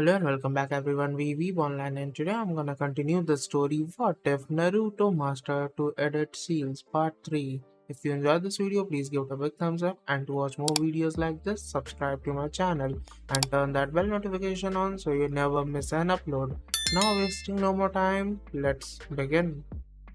Hello and welcome back everyone, we Weeb Online, and today I'm gonna continue the story What If Naruto Master to Edit Seals Part 3. If you enjoyed this video, please give it a big thumbs up, and to watch more videos like this, subscribe to my channel and turn that bell notification on so you never miss an upload. Now wasting no more time, let's begin.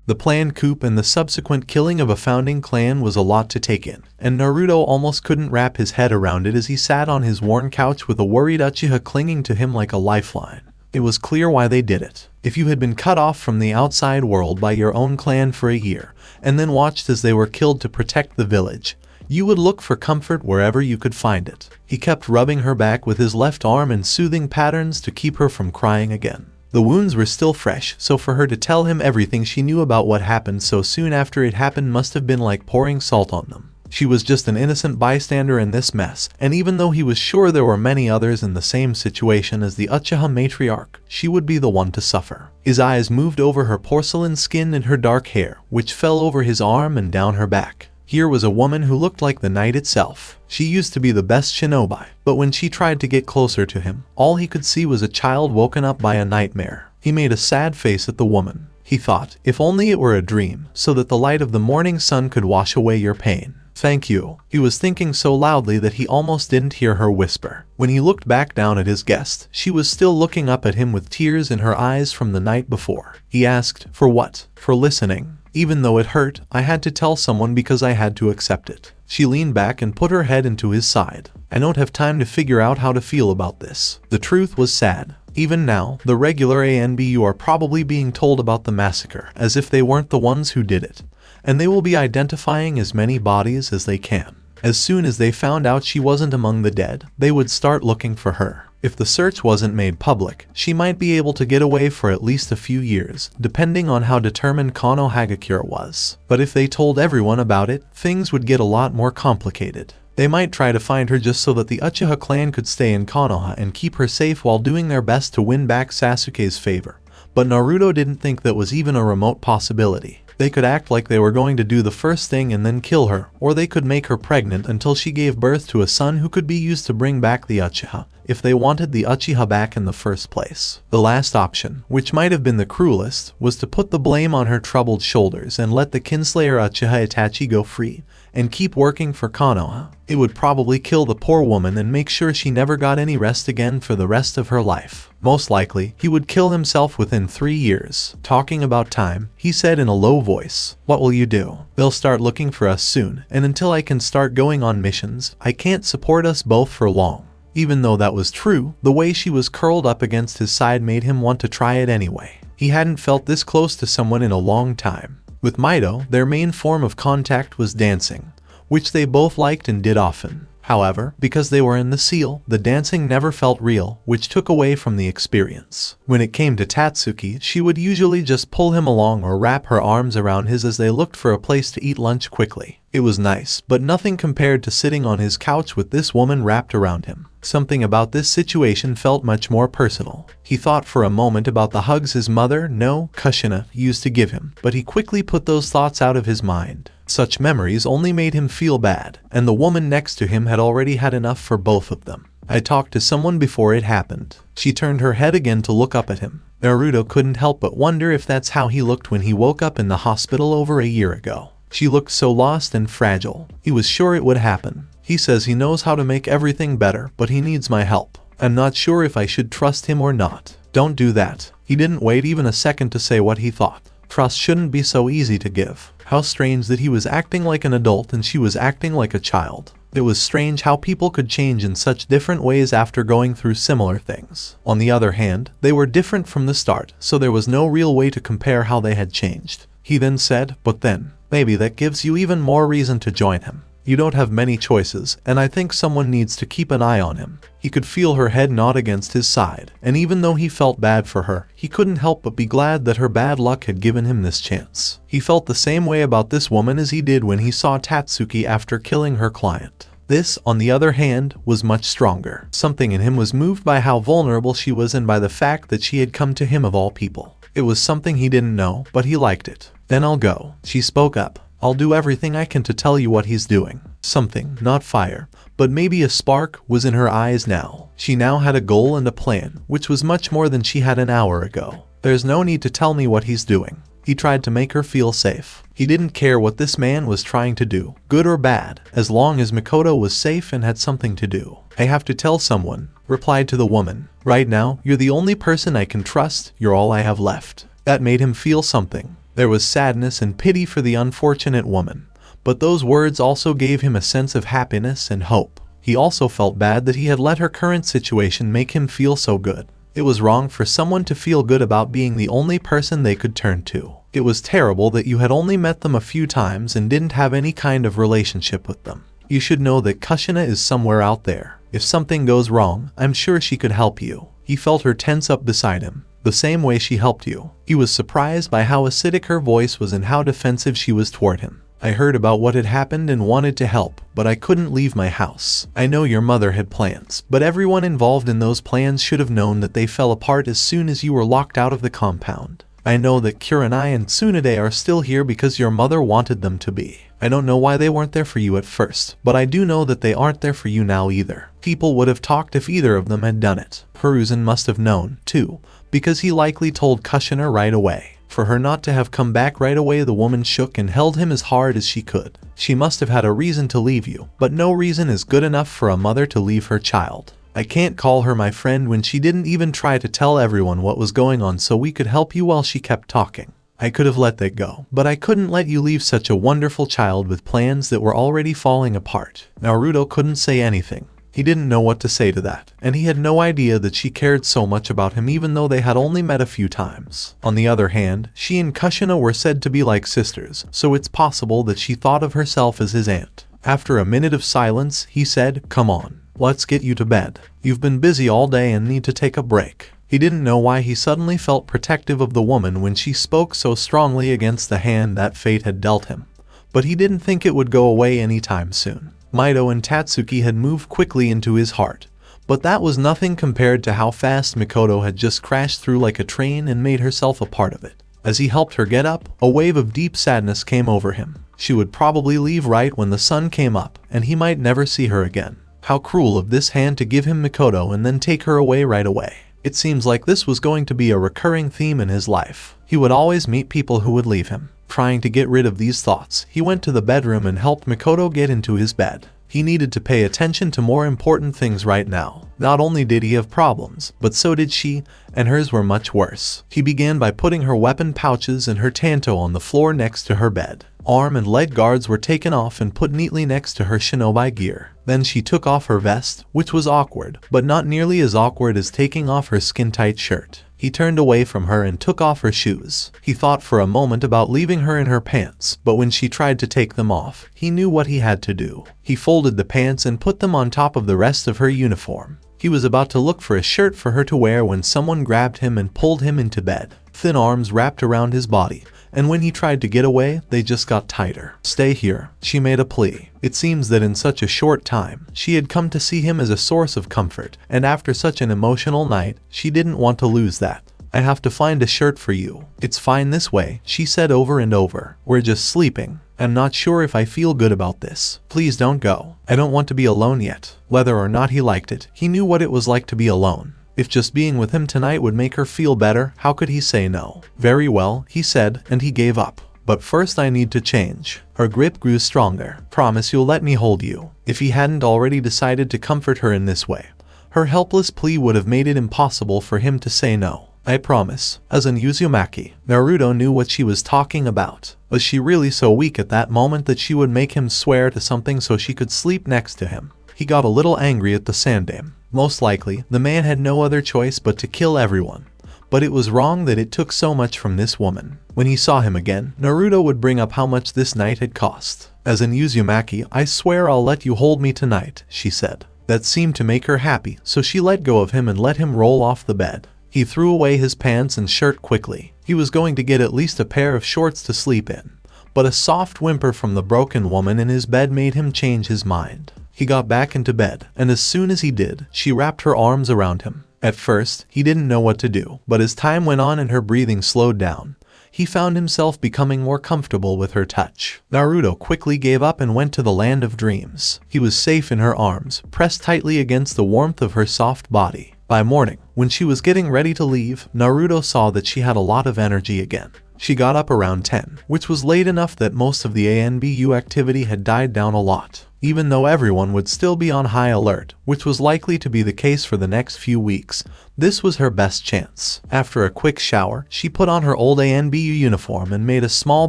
The planned coup and the subsequent killing of a founding clan was a lot to take in, and Naruto almost couldn't wrap his head around it as he sat on his worn couch with a worried Uchiha clinging to him like a lifeline. It was clear why they did it. If you had been cut off from the outside world by your own clan for a year, and then watched as they were killed to protect the village, you would look for comfort wherever you could find it. He kept rubbing her back with his left arm in soothing patterns to keep her from crying again. The wounds were still fresh, so for her to tell him everything she knew about what happened so soon after it happened must have been like pouring salt on them. She was just an innocent bystander in this mess, and even though he was sure there were many others in the same situation as the Uchiha matriarch, she would be the one to suffer. His eyes moved over her porcelain skin and her dark hair, which fell over his arm and down her back. Here was a woman who looked like the night itself. She used to be the best shinobi, but when she tried to get closer to him, all he could see was a child woken up by a nightmare. He made a sad face at the woman. He thought, if only it were a dream, so that the light of the morning sun could wash away your pain. Thank you. He was thinking so loudly that he almost didn't hear her whisper. When he looked back down at his guest, she was still looking up at him with tears in her eyes from the night before. He asked, for what? For listening. Even though it hurt, I had to tell someone because I had to accept it. She leaned back and put her head into his side. I don't have time to figure out how to feel about this. The truth was sad. Even now, the regular ANBU are probably being told about the massacre, as if they weren't the ones who did it. And they will be identifying as many bodies as they can. As soon as they found out she wasn't among the dead, they would start looking for her. If the search wasn't made public, she might be able to get away for at least a few years, depending on how determined Konoha was. But if they told everyone about it, things would get a lot more complicated. They might try to find her just so that the Uchiha clan could stay in Konoha and keep her safe while doing their best to win back Sasuke's favor. But Naruto didn't think that was even a remote possibility. They could act like they were going to do the first thing and then kill her, or they could make her pregnant until she gave birth to a son who could be used to bring back the Uchiha, if they wanted the Uchiha back in the first place. The last option, which might have been the cruelest, was to put the blame on her troubled shoulders and let the kinslayer Uchiha Itachi go free, and keep working for Konoha. It would probably kill the poor woman and make sure she never got any rest again for the rest of her life. Most likely, he would kill himself within 3 years. Talking about time, he said in a low voice, "What will you do? They'll start looking for us soon, and until I can start going on missions, I can't support us both for long." Even though that was true, the way she was curled up against his side made him want to try it anyway. He hadn't felt this close to someone in a long time. With Maido, their main form of contact was dancing, which they both liked and did often. However, because they were in the seal, the dancing never felt real, which took away from the experience. When it came to Tatsuki, she would usually just pull him along or wrap her arms around his as they looked for a place to eat lunch quickly. It was nice, but nothing compared to sitting on his couch with this woman wrapped around him. Something about this situation felt much more personal. He thought for a moment about the hugs his mother, no, Kushina, used to give him, but he quickly put those thoughts out of his mind. Such memories only made him feel bad, and the woman next to him had already had enough for both of them. I talked to someone before it happened. She turned her head again to look up at him. Naruto couldn't help but wonder if that's how he looked when he woke up in the hospital over a year ago. She looked so lost and fragile. He was sure it would happen. He says he knows how to make everything better, but he needs my help. I'm not sure if I should trust him or not. Don't do that. He didn't wait even a second to say what he thought. Trust shouldn't be so easy to give. How strange that he was acting like an adult and she was acting like a child. It was strange how people could change in such different ways after going through similar things. On the other hand, they were different from the start, so there was no real way to compare how they had changed. He then said, but then, maybe that gives you even more reason to join him. You don't have many choices, and I think someone needs to keep an eye on him. He could feel her head nod against his side, and even though he felt bad for her, he couldn't help but be glad that her bad luck had given him this chance. He felt the same way about this woman as he did when he saw Tatsuki after killing her client. This, on the other hand, was much stronger. Something in him was moved by how vulnerable she was and by the fact that she had come to him of all people. It was something he didn't know, but he liked it. Then I'll go, she spoke up. I'll do everything I can to tell you what he's doing. Something, not fire, But maybe a spark was in her eyes now. She now had a goal and a plan, which was much more than she had an hour ago. There's no need to tell me what he's doing. He tried to make her feel safe. He didn't care what this man was trying to do, good or bad, as long as Makoto was safe and had something to do. I have to tell someone, replied to the woman. Right now, you're the only person I can trust, you're all I have left. That made him feel something. There was sadness and pity for the unfortunate woman. But those words also gave him a sense of happiness and hope. He also felt bad that he had let her current situation make him feel so good. It was wrong for someone to feel good about being the only person they could turn to. It was terrible that you had only met them a few times and didn't have any kind of relationship with them. You should know that Kushina is somewhere out there. If something goes wrong, I'm sure she could help you. He felt her tense up beside him, the same way she helped you. He was surprised by how acidic her voice was and how defensive she was toward him. I heard about what had happened and wanted to help, but I couldn't leave my house. I know your mother had plans, but everyone involved in those plans should have known that they fell apart as soon as you were locked out of the compound. I know that Kurenai and Tsunade are still here because your mother wanted them to be. I don't know why they weren't there for you at first, but I do know that they aren't there for you now either. People would have talked if either of them had done it. Hiruzen must have known, too, because he likely told Kushina right away. For her not to have come back right away, the woman shook and held him as hard as she could. She must have had a reason to leave you, but no reason is good enough for a mother to leave her child. I can't call her my friend when she didn't even try to tell everyone what was going on so we could help you while she kept talking. I could have let that go, but I couldn't let you leave such a wonderful child with plans that were already falling apart. Naruto couldn't say anything. He didn't know what to say to that, and he had no idea that she cared so much about him even though they had only met a few times. On the other hand, she and Kushina were said to be like sisters, so it's possible that she thought of herself as his aunt. After a minute of silence, he said, "Come on, let's get you to bed. You've been busy all day and need to take a break." He didn't know why he suddenly felt protective of the woman when she spoke so strongly against the hand that fate had dealt him, but he didn't think it would go away anytime soon. Maido and Tatsuki had moved quickly into his heart, but that was nothing compared to how fast Makoto had just crashed through like a train and made herself a part of it. As he helped her get up, a wave of deep sadness came over him. She would probably leave right when the sun came up, and he might never see her again. How cruel of this hand to give him Makoto and then take her away right away. It seems like this was going to be a recurring theme in his life. He would always meet people who would leave him. Trying to get rid of these thoughts, he went to the bedroom and helped Makoto get into his bed. He needed to pay attention to more important things right now. Not only did he have problems, but so did she, and hers were much worse. He began by putting her weapon pouches and her tanto on the floor next to her bed. Arm and leg guards were taken off and put neatly next to her shinobi gear. Then she took off her vest, which was awkward, but not nearly as awkward as taking off her skin-tight shirt. He turned away from her and took off her shoes. He thought for a moment about leaving her in her pants, but when she tried to take them off, he knew what he had to do. He folded the pants and put them on top of the rest of her uniform. He was about to look for a shirt for her to wear when someone grabbed him and pulled him into bed. Thin arms wrapped around his body, and when he tried to get away, they just got tighter. "Stay here," she made a plea. It seems that in such a short time, she had come to see him as a source of comfort, and after such an emotional night, she didn't want to lose that. "I have to find a shirt for you. It's fine this way," she said over and over. "We're just sleeping. I'm not sure if I feel good about this. Please don't go. I don't want to be alone yet." Whether or not he liked it, he knew what it was like to be alone. If just being with him tonight would make her feel better, how could he say no? "Very well," he said, and he gave up. "But first I need to change." Her grip grew stronger. "Promise you'll let me hold you." If he hadn't already decided to comfort her in this way, her helpless plea would have made it impossible for him to say no. "I promise." As in Uzumaki, Naruto knew what she was talking about. Was she really so weak at that moment that she would make him swear to something so she could sleep next to him? He got a little angry at the sandame. Most likely, the man had no other choice but to kill everyone. But it was wrong that it took so much from this woman. When he saw him again, Naruto would bring up how much this night had cost. As in Uzumaki, "I swear I'll let you hold me tonight," she said. That seemed to make her happy, so she let go of him and let him roll off the bed. He threw away his pants and shirt quickly. He was going to get at least a pair of shorts to sleep in. But a soft whimper from the broken woman in his bed made him change his mind. He got back into bed, and as soon as he did, she wrapped her arms around him. At first, he didn't know what to do, but as time went on and her breathing slowed down, he found himself becoming more comfortable with her touch. Naruto quickly gave up and went to the land of dreams. He was safe in her arms, pressed tightly against the warmth of her soft body. By morning, when she was getting ready to leave, Naruto saw that she had a lot of energy again. She got up around 10, which was late enough that most of the ANBU activity had died down a lot, even though everyone would still be on high alert, which was likely to be the case for the next few weeks. This was her best chance. After a quick shower, she put on her old ANBU uniform and made a small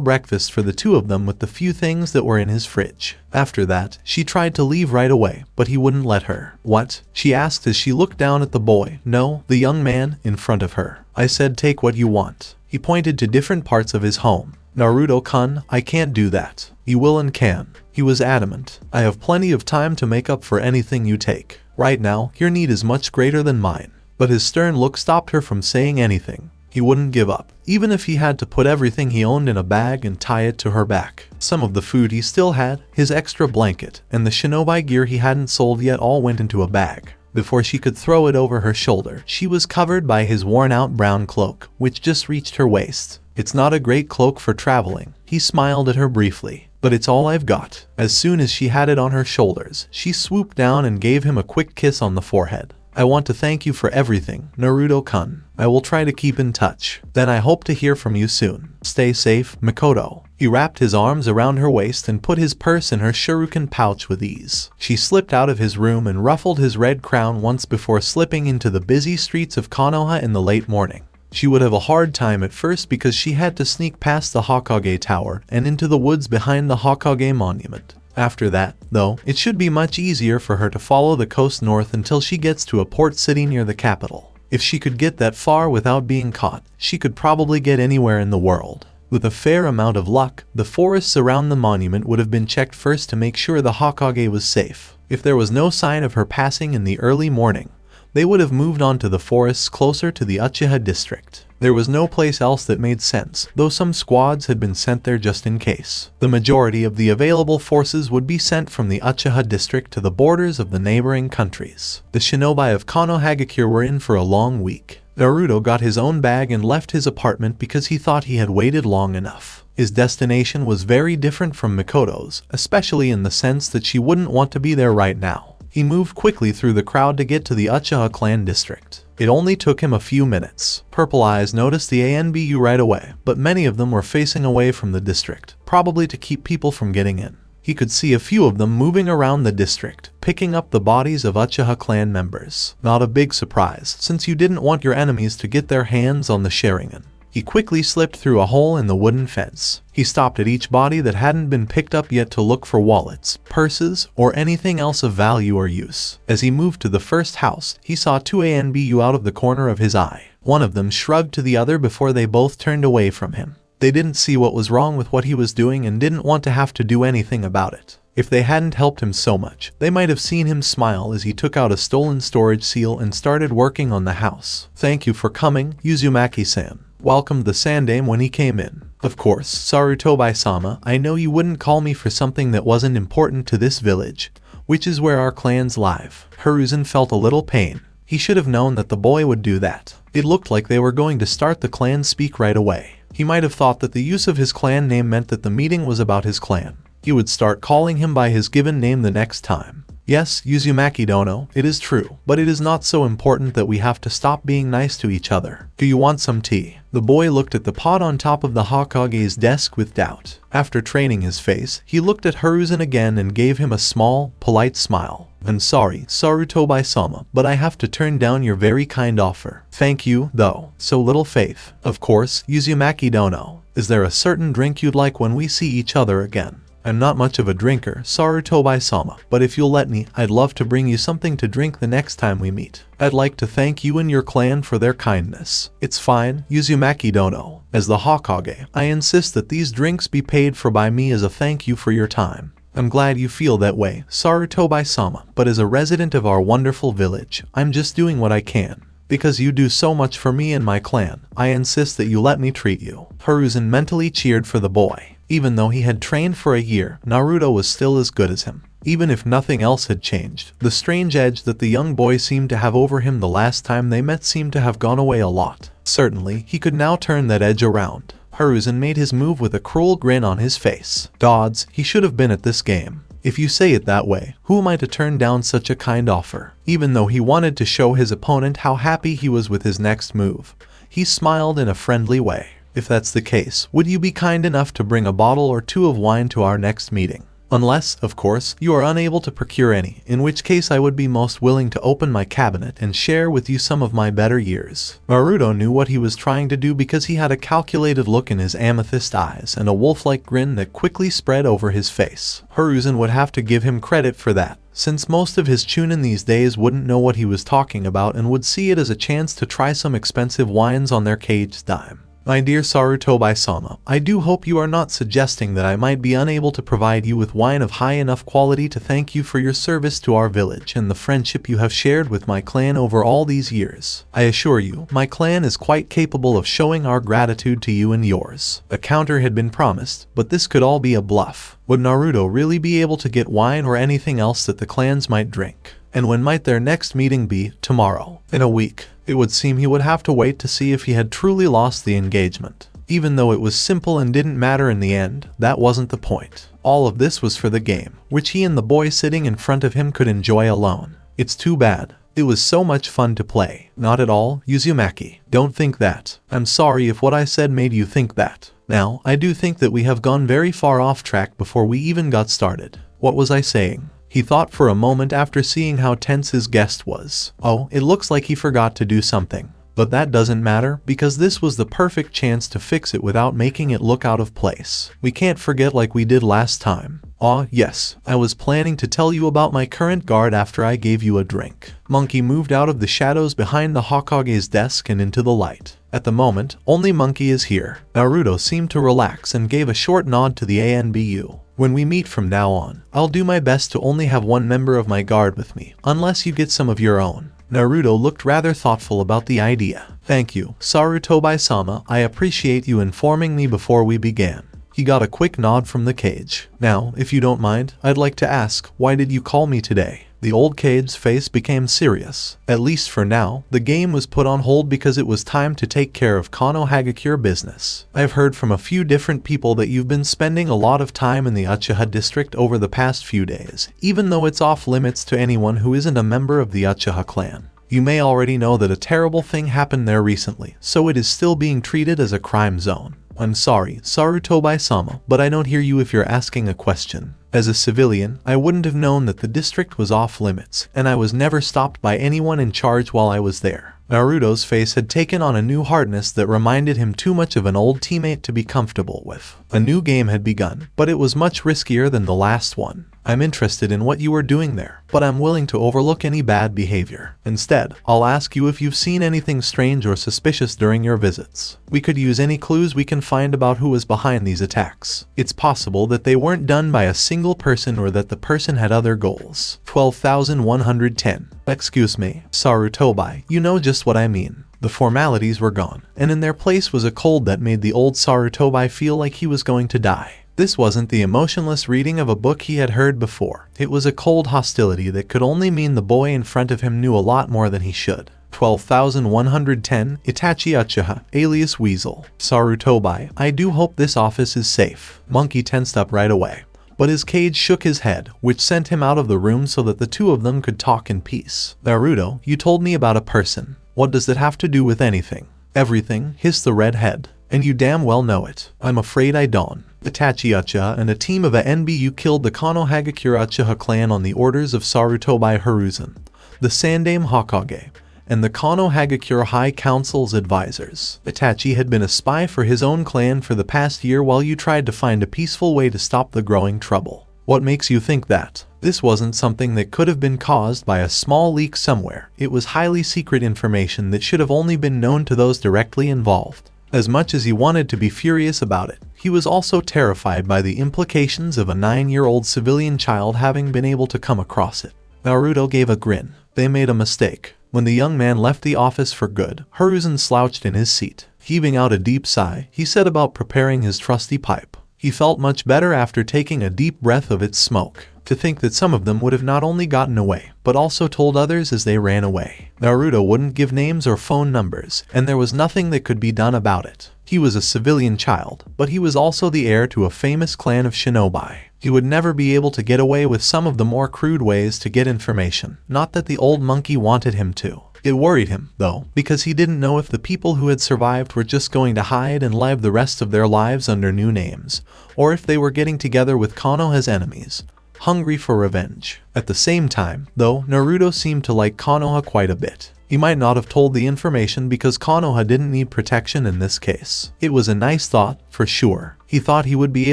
breakfast for the two of them with the few things that were in his fridge. After that, she tried to leave right away, but he wouldn't let her. "What?" she asked as she looked down at the boy. No, the young man in front of her. "I said take what you want." He pointed to different parts of his home. "Naruto-kun, I can't do that." "You will and can." He was adamant. "I have plenty of time to make up for anything you take. Right now, your need is much greater than mine." But his stern look stopped her from saying anything. He wouldn't give up, even if he had to put everything he owned in a bag and tie it to her back. Some of the food he still had, his extra blanket, and the shinobi gear he hadn't sold yet all went into a bag. Before she could throw it over her shoulder, she was covered by his worn-out brown cloak, which just reached her waist. "It's not a great cloak for traveling." He smiled at her briefly. "But it's all I've got." As soon as she had it on her shoulders, she swooped down and gave him a quick kiss on the forehead. "I want to thank you for everything, Naruto-kun. I will try to keep in touch. Then I hope to hear from you soon. Stay safe, Makoto." He wrapped his arms around her waist and put his purse in her shuriken pouch with ease. She slipped out of his room and ruffled his red crown once before slipping into the busy streets of Konoha in the late morning. She would have a hard time at first because she had to sneak past the Hokage tower and into the woods behind the Hokage monument. After that, though, it should be much easier for her to follow the coast north until she gets to a port city near the capital. If she could get that far without being caught, she could probably get anywhere in the world. With a fair amount of luck, the forests around the monument would have been checked first to make sure the Hokage was safe. If there was no sign of her passing in the early morning, they would have moved on to the forests closer to the Uchiha district. There was no place else that made sense, though some squads had been sent there just in case. The majority of the available forces would be sent from the Uchiha district to the borders of the neighboring countries. The shinobi of Konohagakure were in for a long week. Naruto got his own bag and left his apartment because he thought he had waited long enough. His destination was very different from Makoto's, especially in the sense that she wouldn't want to be there right now. He moved quickly through the crowd to get to the Uchiha clan district. It only took him a few minutes. Purple Eyes noticed the ANBU right away, but many of them were facing away from the district, probably to keep people from getting in. He could see a few of them moving around the district, picking up the bodies of Uchiha clan members. Not a big surprise, since you didn't want your enemies to get their hands on the Sharingan. He quickly slipped through a hole in the wooden fence. He stopped at each body that hadn't been picked up yet to look for wallets, purses, or anything else of value or use. As he moved to the first house, he saw two ANBU out of the corner of his eye. One of them shrugged to the other before they both turned away from him. They didn't see what was wrong with what he was doing and didn't want to have to do anything about it. If they hadn't helped him so much, they might have seen him smile as he took out a stolen storage seal and started working on the house. "Thank you for coming, Uzumaki-san," welcomed the Sandaime when he came in. "Of course, Sarutobi-sama, I know you wouldn't call me for something that wasn't important to this village, which is where our clans live." Hiruzen felt a little pain. He should have known that the boy would do that. It looked like they were going to start the clan speak right away. He might have thought that the use of his clan name meant that the meeting was about his clan. He would start calling him by his given name the next time. "Yes, Uzumaki Dono, it is true, but it is not so important that we have to stop being nice to each other. Do you want some tea?" The boy looked at the pot on top of the Hokage's desk with doubt. After training his face, he looked at Hiruzen again and gave him a small, polite smile. "I'm sorry, Sarutobi-sama, but I have to turn down your very kind offer." "Thank you, though. So little faith." "Of course, Uzumaki Dono. Is there a certain drink you'd like when we see each other again?" "I'm not much of a drinker, Sarutobi-sama, but if you'll let me, I'd love to bring you something to drink the next time we meet. I'd like to thank you and your clan for their kindness." "It's fine, Uzumaki Dono. As the Hokage, I insist that these drinks be paid for by me as a thank you for your time." "I'm glad you feel that way, Sarutobi-sama, but as a resident of our wonderful village, I'm just doing what I can. Because you do so much for me and my clan, I insist that you let me treat you." Hiruzen mentally cheered for the boy. Even though he had trained for a year, Naruto was still as good as him. Even if nothing else had changed, the strange edge that the young boy seemed to have over him the last time they met seemed to have gone away a lot. Certainly, he could now turn that edge around. Hiruzen made his move with a cruel grin on his face. Gods, he should have been at this game. If you say it that way, who am I to turn down such a kind offer? Even though he wanted to show his opponent how happy he was with his next move, he smiled in a friendly way. If that's the case, would you be kind enough to bring a bottle or two of wine to our next meeting? Unless, of course, you are unable to procure any, in which case I would be most willing to open my cabinet and share with you some of my better years. Naruto knew what he was trying to do because he had a calculated look in his amethyst eyes and a wolf-like grin that quickly spread over his face. Hiruzen would have to give him credit for that, since most of his chunin these days wouldn't know what he was talking about and would see it as a chance to try some expensive wines on their caged dime. My dear Sarutobi-sama, I do hope you are not suggesting that I might be unable to provide you with wine of high enough quality to thank you for your service to our village and the friendship you have shared with my clan over all these years. I assure you, my clan is quite capable of showing our gratitude to you and yours. A counter had been promised, but this could all be a bluff. Would Naruto really be able to get wine or anything else that the clans might drink? And when might their next meeting be? Tomorrow. In a week. It would seem he would have to wait to see if he had truly lost the engagement. Even though it was simple and didn't matter in the end, that wasn't the point. All of this was for the game, which he and the boy sitting in front of him could enjoy alone. It's too bad. It was so much fun to play. Not at all, Uzumaki. Don't think that. I'm sorry if what I said made you think that. Now, I do think that we have gone very far off track before we even got started. What was I saying? He thought for a moment after seeing how tense his guest was. Oh, it looks like he forgot to do something. But that doesn't matter, because this was the perfect chance to fix it without making it look out of place. We can't forget like we did last time. Yes, I was planning to tell you about my current guard after I gave you a drink. Monkey moved out of the shadows behind the Hokage's desk and into the light. At the moment, only Monkey is here. Naruto seemed to relax and gave a short nod to the ANBU. When we meet from now on, I'll do my best to only have one member of my guard with me, unless you get some of your own. Naruto looked rather thoughtful about the idea. Thank you, Sarutobi-sama, I appreciate you informing me before we began. He got a quick nod from the cage. Now, if you don't mind, I'd like to ask, why did you call me today? The old cage's face became serious. At least for now, the game was put on hold because it was time to take care of Konoha business. I've heard from a few different people that you've been spending a lot of time in the Uchiha district over the past few days, even though it's off limits to anyone who isn't a member of the Uchiha clan. You may already know that a terrible thing happened there recently, so it is still being treated as a crime zone. I'm sorry, Sarutobi-sama, but I don't hear you if you're asking a question. As a civilian, I wouldn't have known that the district was off limits, and I was never stopped by anyone in charge while I was there. Naruto's face had taken on a new hardness that reminded him too much of an old teammate to be comfortable with. A new game had begun, but it was much riskier than the last one. I'm interested in what you were doing there, but I'm willing to overlook any bad behavior. Instead, I'll ask you if you've seen anything strange or suspicious during your visits. We could use any clues we can find about who was behind these attacks. It's possible that they weren't done by a single person or that the person had other goals. 12,110. Excuse me, Sarutobi, you know just what I mean. The formalities were gone, and in their place was a cold that made the old Sarutobi feel like he was going to die. This wasn't the emotionless reading of a book he had heard before. It was a cold hostility that could only mean the boy in front of him knew a lot more than he should. 12,110, Itachi Uchiha, alias Weasel. Sarutobi, I do hope this office is safe. Monkey tensed up right away. But his cage shook his head, which sent him out of the room so that the two of them could talk in peace. Naruto, you told me about a person. What does it have to do with anything? Everything, hissed the redhead. And you damn well know it. I'm afraid I don't. Itachi Uchiha and a team of a NBU killed the Konoha Uchiha clan on the orders of Sarutobi Hiruzen, the Sandaime Hokage, and the Konoha High Council's advisors. Itachi had been a spy for his own clan for the past year while you tried to find a peaceful way to stop the growing trouble. What makes you think that? This wasn't something that could have been caused by a small leak somewhere. It was highly secret information that should have only been known to those directly involved. As much as he wanted to be furious about it, he was also terrified by the implications of a 9-year-old civilian child having been able to come across it. Naruto gave a grin. They made a mistake. When the young man left the office for good, Hiruzen slouched in his seat. Heaving out a deep sigh, he set about preparing his trusty pipe. He felt much better after taking a deep breath of its smoke. To think that some of them would have not only gotten away, but also told others as they ran away. Naruto wouldn't give names or phone numbers, and there was nothing that could be done about it. He was a civilian child, but he was also the heir to a famous clan of shinobi. He would never be able to get away with some of the more crude ways to get information, not that the old monkey wanted him to. It worried him, though, because he didn't know if the people who had survived were just going to hide and live the rest of their lives under new names, or if they were getting together with Konoha's enemies, hungry for revenge. At the same time, though, Naruto seemed to like Konoha quite a bit. He might not have told the information because Konoha didn't need protection in this case. It was a nice thought, for sure. He thought he would be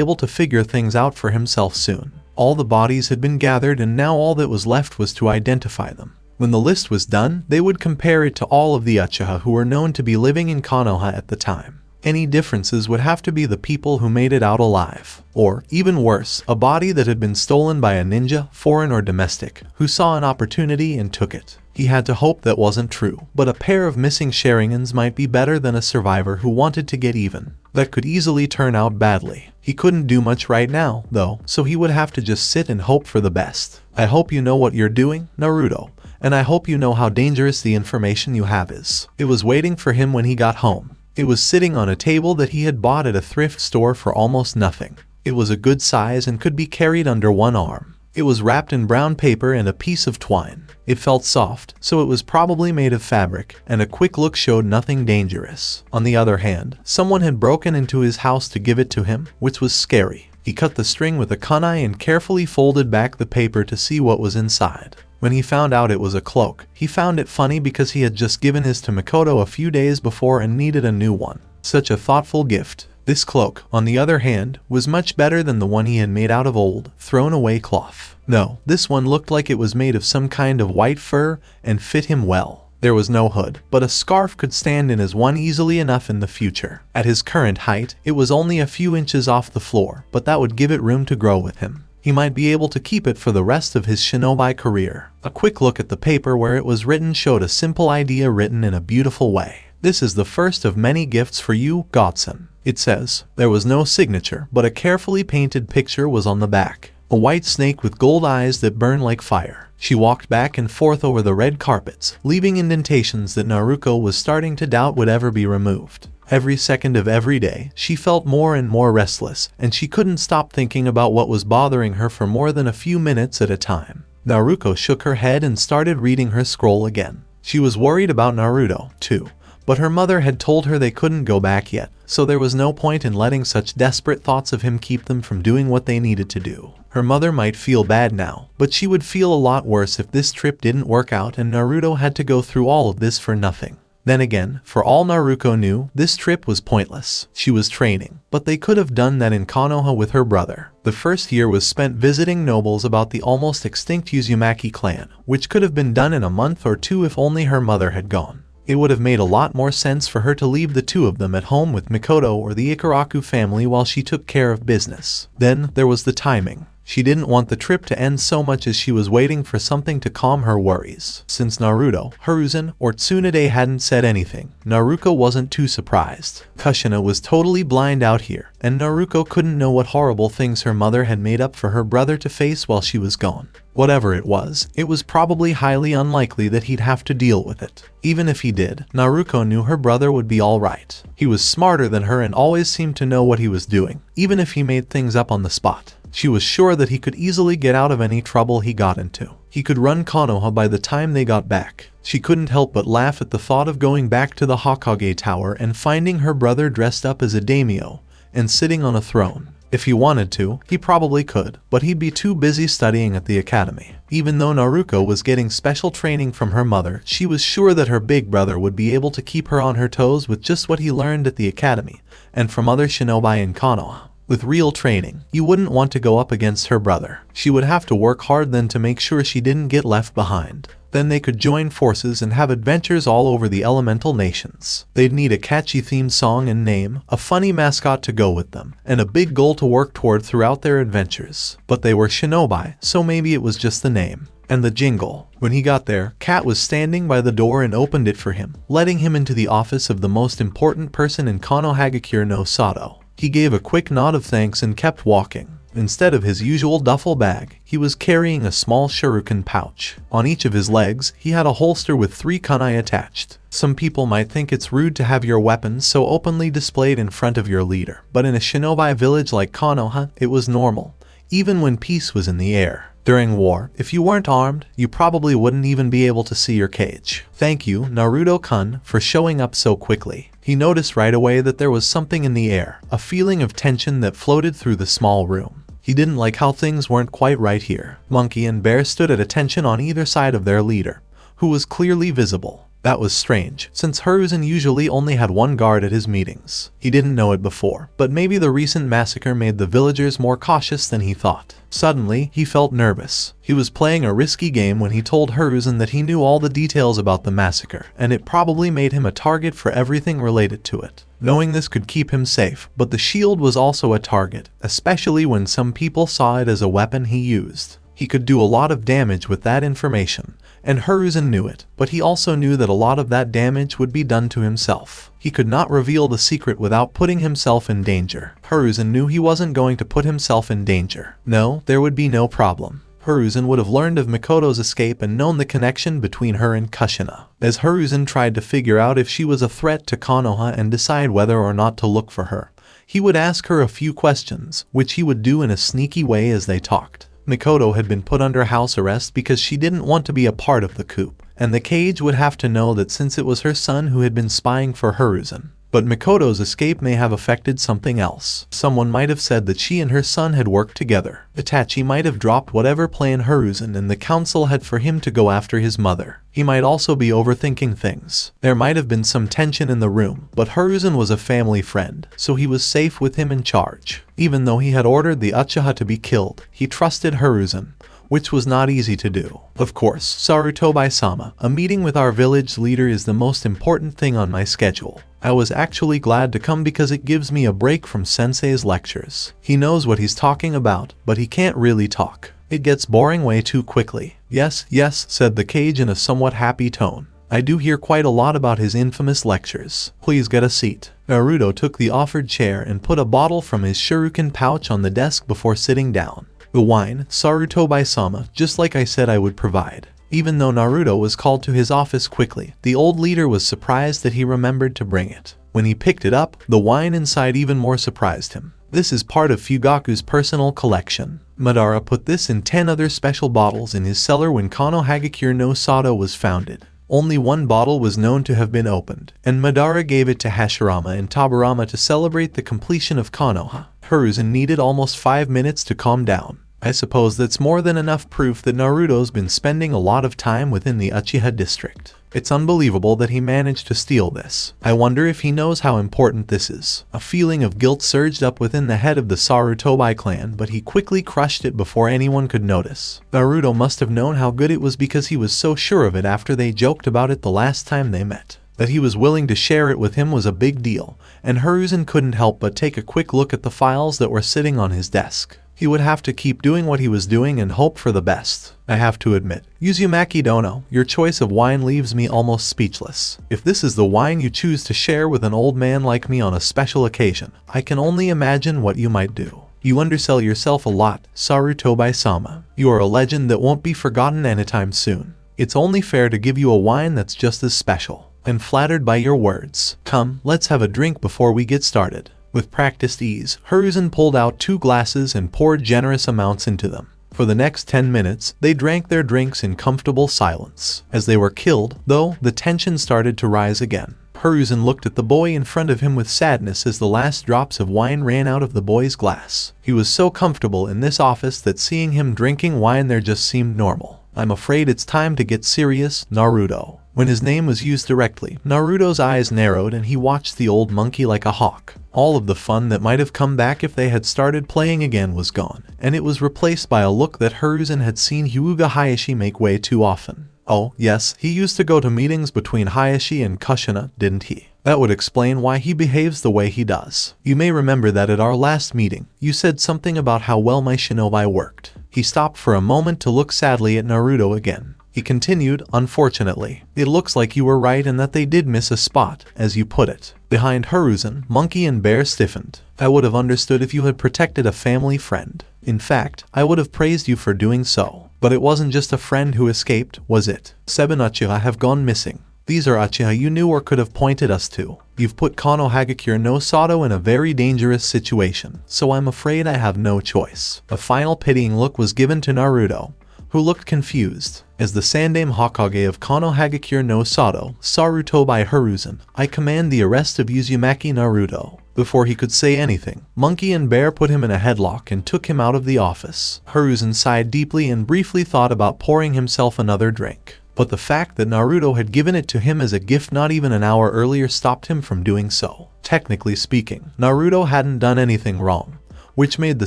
able to figure things out for himself soon. All the bodies had been gathered and now all that was left was to identify them. When the list was done, they would compare it to all of the Uchiha who were known to be living in Konoha at the time. Any differences would have to be the people who made it out alive. Or, even worse, a body that had been stolen by a ninja, foreign or domestic, who saw an opportunity and took it. He had to hope that wasn't true, but a pair of missing Sharingans might be better than a survivor who wanted to get even. That could easily turn out badly. He couldn't do much right now, though, so he would have to just sit and hope for the best. I hope you know what you're doing, Naruto, and I hope you know how dangerous the information you have is. It was waiting for him when he got home. It was sitting on a table that he had bought at a thrift store for almost nothing. It was a good size and could be carried under one arm. It was wrapped in brown paper and a piece of twine. It felt soft, so it was probably made of fabric, and a quick look showed nothing dangerous. On the other hand, someone had broken into his house to give it to him, which was scary. He cut the string with a kunai and carefully folded back the paper to see what was inside. When he found out it was a cloak, he found it funny because he had just given his to Makoto a few days before and needed a new one. Such a thoughtful gift. This cloak, on the other hand, was much better than the one he had made out of old, thrown-away cloth. No, this one looked like it was made of some kind of white fur and fit him well. There was no hood, but a scarf could stand in as one easily enough in the future. At his current height, it was only a few inches off the floor, but that would give it room to grow with him. He might be able to keep it for the rest of his shinobi career. A quick look at the paper where it was written showed a simple idea written in a beautiful way. This is the first of many gifts for you, godson. It says. There was no signature, but a carefully painted picture was on the back. A white snake with gold eyes that burn like fire. She walked back and forth over the red carpets, leaving indentations that Naruko was starting to doubt would ever be removed. Every second of every day, she felt more and more restless, and she couldn't stop thinking about what was bothering her for more than a few minutes at a time. Naruko shook her head and started reading her scroll again. She was worried about Naruto, too, but her mother had told her they couldn't go back yet, so there was no point in letting such desperate thoughts of him keep them from doing what they needed to do. Her mother might feel bad now, but she would feel a lot worse if this trip didn't work out and Naruto had to go through all of this for nothing. Then again, for all Naruko knew, this trip was pointless. She was training, but they could have done that in Konoha with her brother. The first year was spent visiting nobles about the almost extinct Uzumaki clan, which could have been done in a month or two if only her mother had gone. It would have made a lot more sense for her to leave the two of them at home with Makoto or the Ikaraku family while she took care of business. Then there was the timing. She didn't want the trip to end so much as she was waiting for something to calm her worries. Since Naruto, Hiruzen, or Tsunade hadn't said anything, Naruko wasn't too surprised. Kushina was totally blind out here, and Naruko couldn't know what horrible things her mother had made up for her brother to face while she was gone. Whatever it was probably highly unlikely that he'd have to deal with it. Even if he did, Naruko knew her brother would be alright. He was smarter than her and always seemed to know what he was doing, even if he made things up on the spot. She was sure that he could easily get out of any trouble he got into. He could run Konoha by the time they got back. She couldn't help but laugh at the thought of going back to the Hokage tower and finding her brother dressed up as a daimyo and sitting on a throne. If he wanted to, he probably could, but he'd be too busy studying at the academy. Even though Naruko was getting special training from her mother, she was sure that her big brother would be able to keep her on her toes with just what he learned at the academy and from other shinobi in Konoha. With real training, you wouldn't want to go up against her brother. She would have to work hard then to make sure she didn't get left behind. Then they could join forces and have adventures all over the elemental nations. They'd need a catchy theme song and name, a funny mascot to go with them, and a big goal to work toward throughout their adventures. But they were shinobi, so maybe it was just the name. And the jingle. When he got there, Kat was standing by the door and opened it for him, letting him into the office of the most important person in Konohagakure no Sato. He gave a quick nod of thanks and kept walking. Instead of his usual duffel bag, he was carrying a small shuriken pouch. On each of his legs, he had a holster with 3 kunai attached. Some people might think it's rude to have your weapons so openly displayed in front of your leader, but in a shinobi village like Konoha, it was normal, even when peace was in the air. During war, if you weren't armed, you probably wouldn't even be able to see your cage. Thank you, Naruto-kun, for showing up so quickly. He noticed right away that there was something in the air, a feeling of tension that floated through the small room. He didn't like how things weren't quite right here. Monkey and Bear stood at attention on either side of their leader, who was clearly visible. That was strange, since Hiruzen usually only had one guard at his meetings. He didn't know it before, but maybe the recent massacre made the villagers more cautious than he thought. Suddenly, he felt nervous. He was playing a risky game when he told Hiruzen that he knew all the details about the massacre, and it probably made him a target for everything related to it. Knowing this could keep him safe, but the shield was also a target, especially when some people saw it as a weapon he used. He could do a lot of damage with that information, and Hiruzen knew it, but he also knew that a lot of that damage would be done to himself. He could not reveal the secret without putting himself in danger. Hiruzen knew he wasn't going to put himself in danger. No, there would be no problem. Hiruzen would have learned of Makoto's escape and known the connection between her and Kushina. As Hiruzen tried to figure out if she was a threat to Konoha and decide whether or not to look for her, he would ask her a few questions, which he would do in a sneaky way as they talked. Makoto had been put under house arrest because she didn't want to be a part of the coup, and the cage would have to know that since it was her son who had been spying for Hiruzen. But Makoto's escape may have affected something else. Someone might have said that she and her son had worked together. Itachi might have dropped whatever plan Hiruzen and the council had for him to go after his mother. He might also be overthinking things. There might have been some tension in the room, but Hiruzen was a family friend, so he was safe with him in charge. Even though he had ordered the Uchiha to be killed, he trusted Hiruzen, which was not easy to do. Of course, Sarutobi-sama, a meeting with our village leader is the most important thing on my schedule. I was actually glad to come because it gives me a break from sensei's lectures. He knows what he's talking about, but he can't really talk. It gets boring way too quickly. Yes, yes, said the cage in a somewhat happy tone. I do hear quite a lot about his infamous lectures. Please get a seat. Naruto took the offered chair and put a bottle from his shuriken pouch on the desk before sitting down. The wine, Sarutobi-sama, just like I said I would provide. Even though Naruto was called to his office quickly, the old leader was surprised that he remembered to bring it. When he picked it up, the wine inside even more surprised him. This is part of Fugaku's personal collection. Madara put this in 10 other special bottles in his cellar when Konohagakure no Sato was founded. Only one bottle was known to have been opened, and Madara gave it to Hashirama and Tobirama to celebrate the completion of Konoha. Hiruzen needed almost 5 minutes to calm down. I suppose that's more than enough proof that Naruto's been spending a lot of time within the Uchiha district. It's unbelievable that he managed to steal this. I wonder if he knows how important this is. A feeling of guilt surged up within the head of the Sarutobi clan, but he quickly crushed it before anyone could notice. Naruto must have known how good it was because he was so sure of it after they joked about it the last time they met. That he was willing to share it with him was a big deal, and Hiruzen couldn't help but take a quick look at the files that were sitting on his desk. He would have to keep doing what he was doing and hope for the best. I have to admit, Uzumaki Dono, your choice of wine leaves me almost speechless. If this is the wine you choose to share with an old man like me on a special occasion, I can only imagine what you might do. You undersell yourself a lot, Sarutobi-sama. You are a legend that won't be forgotten anytime soon. It's only fair to give you a wine that's just as special. I'm flattered by your words. Come, let's have a drink before we get started. With practiced ease, Hiruzen pulled out 2 glasses and poured generous amounts into them. For the next 10 minutes, they drank their drinks in comfortable silence. As they were killed, though, the tension started to rise again. Hiruzen looked at the boy in front of him with sadness as the last drops of wine ran out of the boy's glass. He was so comfortable in this office that seeing him drinking wine there just seemed normal. I'm afraid it's time to get serious, Naruto. When his name was used directly, Naruto's eyes narrowed and he watched the old monkey like a hawk. All of the fun that might have come back if they had started playing again was gone, and it was replaced by a look that Hiruzen had seen Hyuga Hayashi make way too often. Oh, yes, he used to go to meetings between Hayashi and Kushina, didn't he? That would explain why he behaves the way he does. You may remember that at our last meeting, you said something about how well my shinobi worked. He stopped for a moment to look sadly at Naruto again. He continued, unfortunately, it looks like you were right and that they did miss a spot, as you put it. Behind Hiruzen, Monkey and Bear stiffened. I would have understood if you had protected a family friend. In fact, I would have praised you for doing so. But it wasn't just a friend who escaped, was it? 7 Uchiha have gone missing. These are Uchiha you knew or could have pointed us to. You've put Konoha no Sato in a very dangerous situation, so I'm afraid I have no choice. A final pitying look was given to Naruto, who looked confused. As the Sandaime Hokage of Konoha no Sato, Saruto by Hiruzen, I command the arrest of Uzumaki Naruto. Before he could say anything, Monkey and Bear put him in a headlock and took him out of the office. Hiruzen sighed deeply and briefly thought about pouring himself another drink. But the fact that Naruto had given it to him as a gift not even an hour earlier stopped him from doing so. Technically speaking, Naruto hadn't done anything wrong, which made the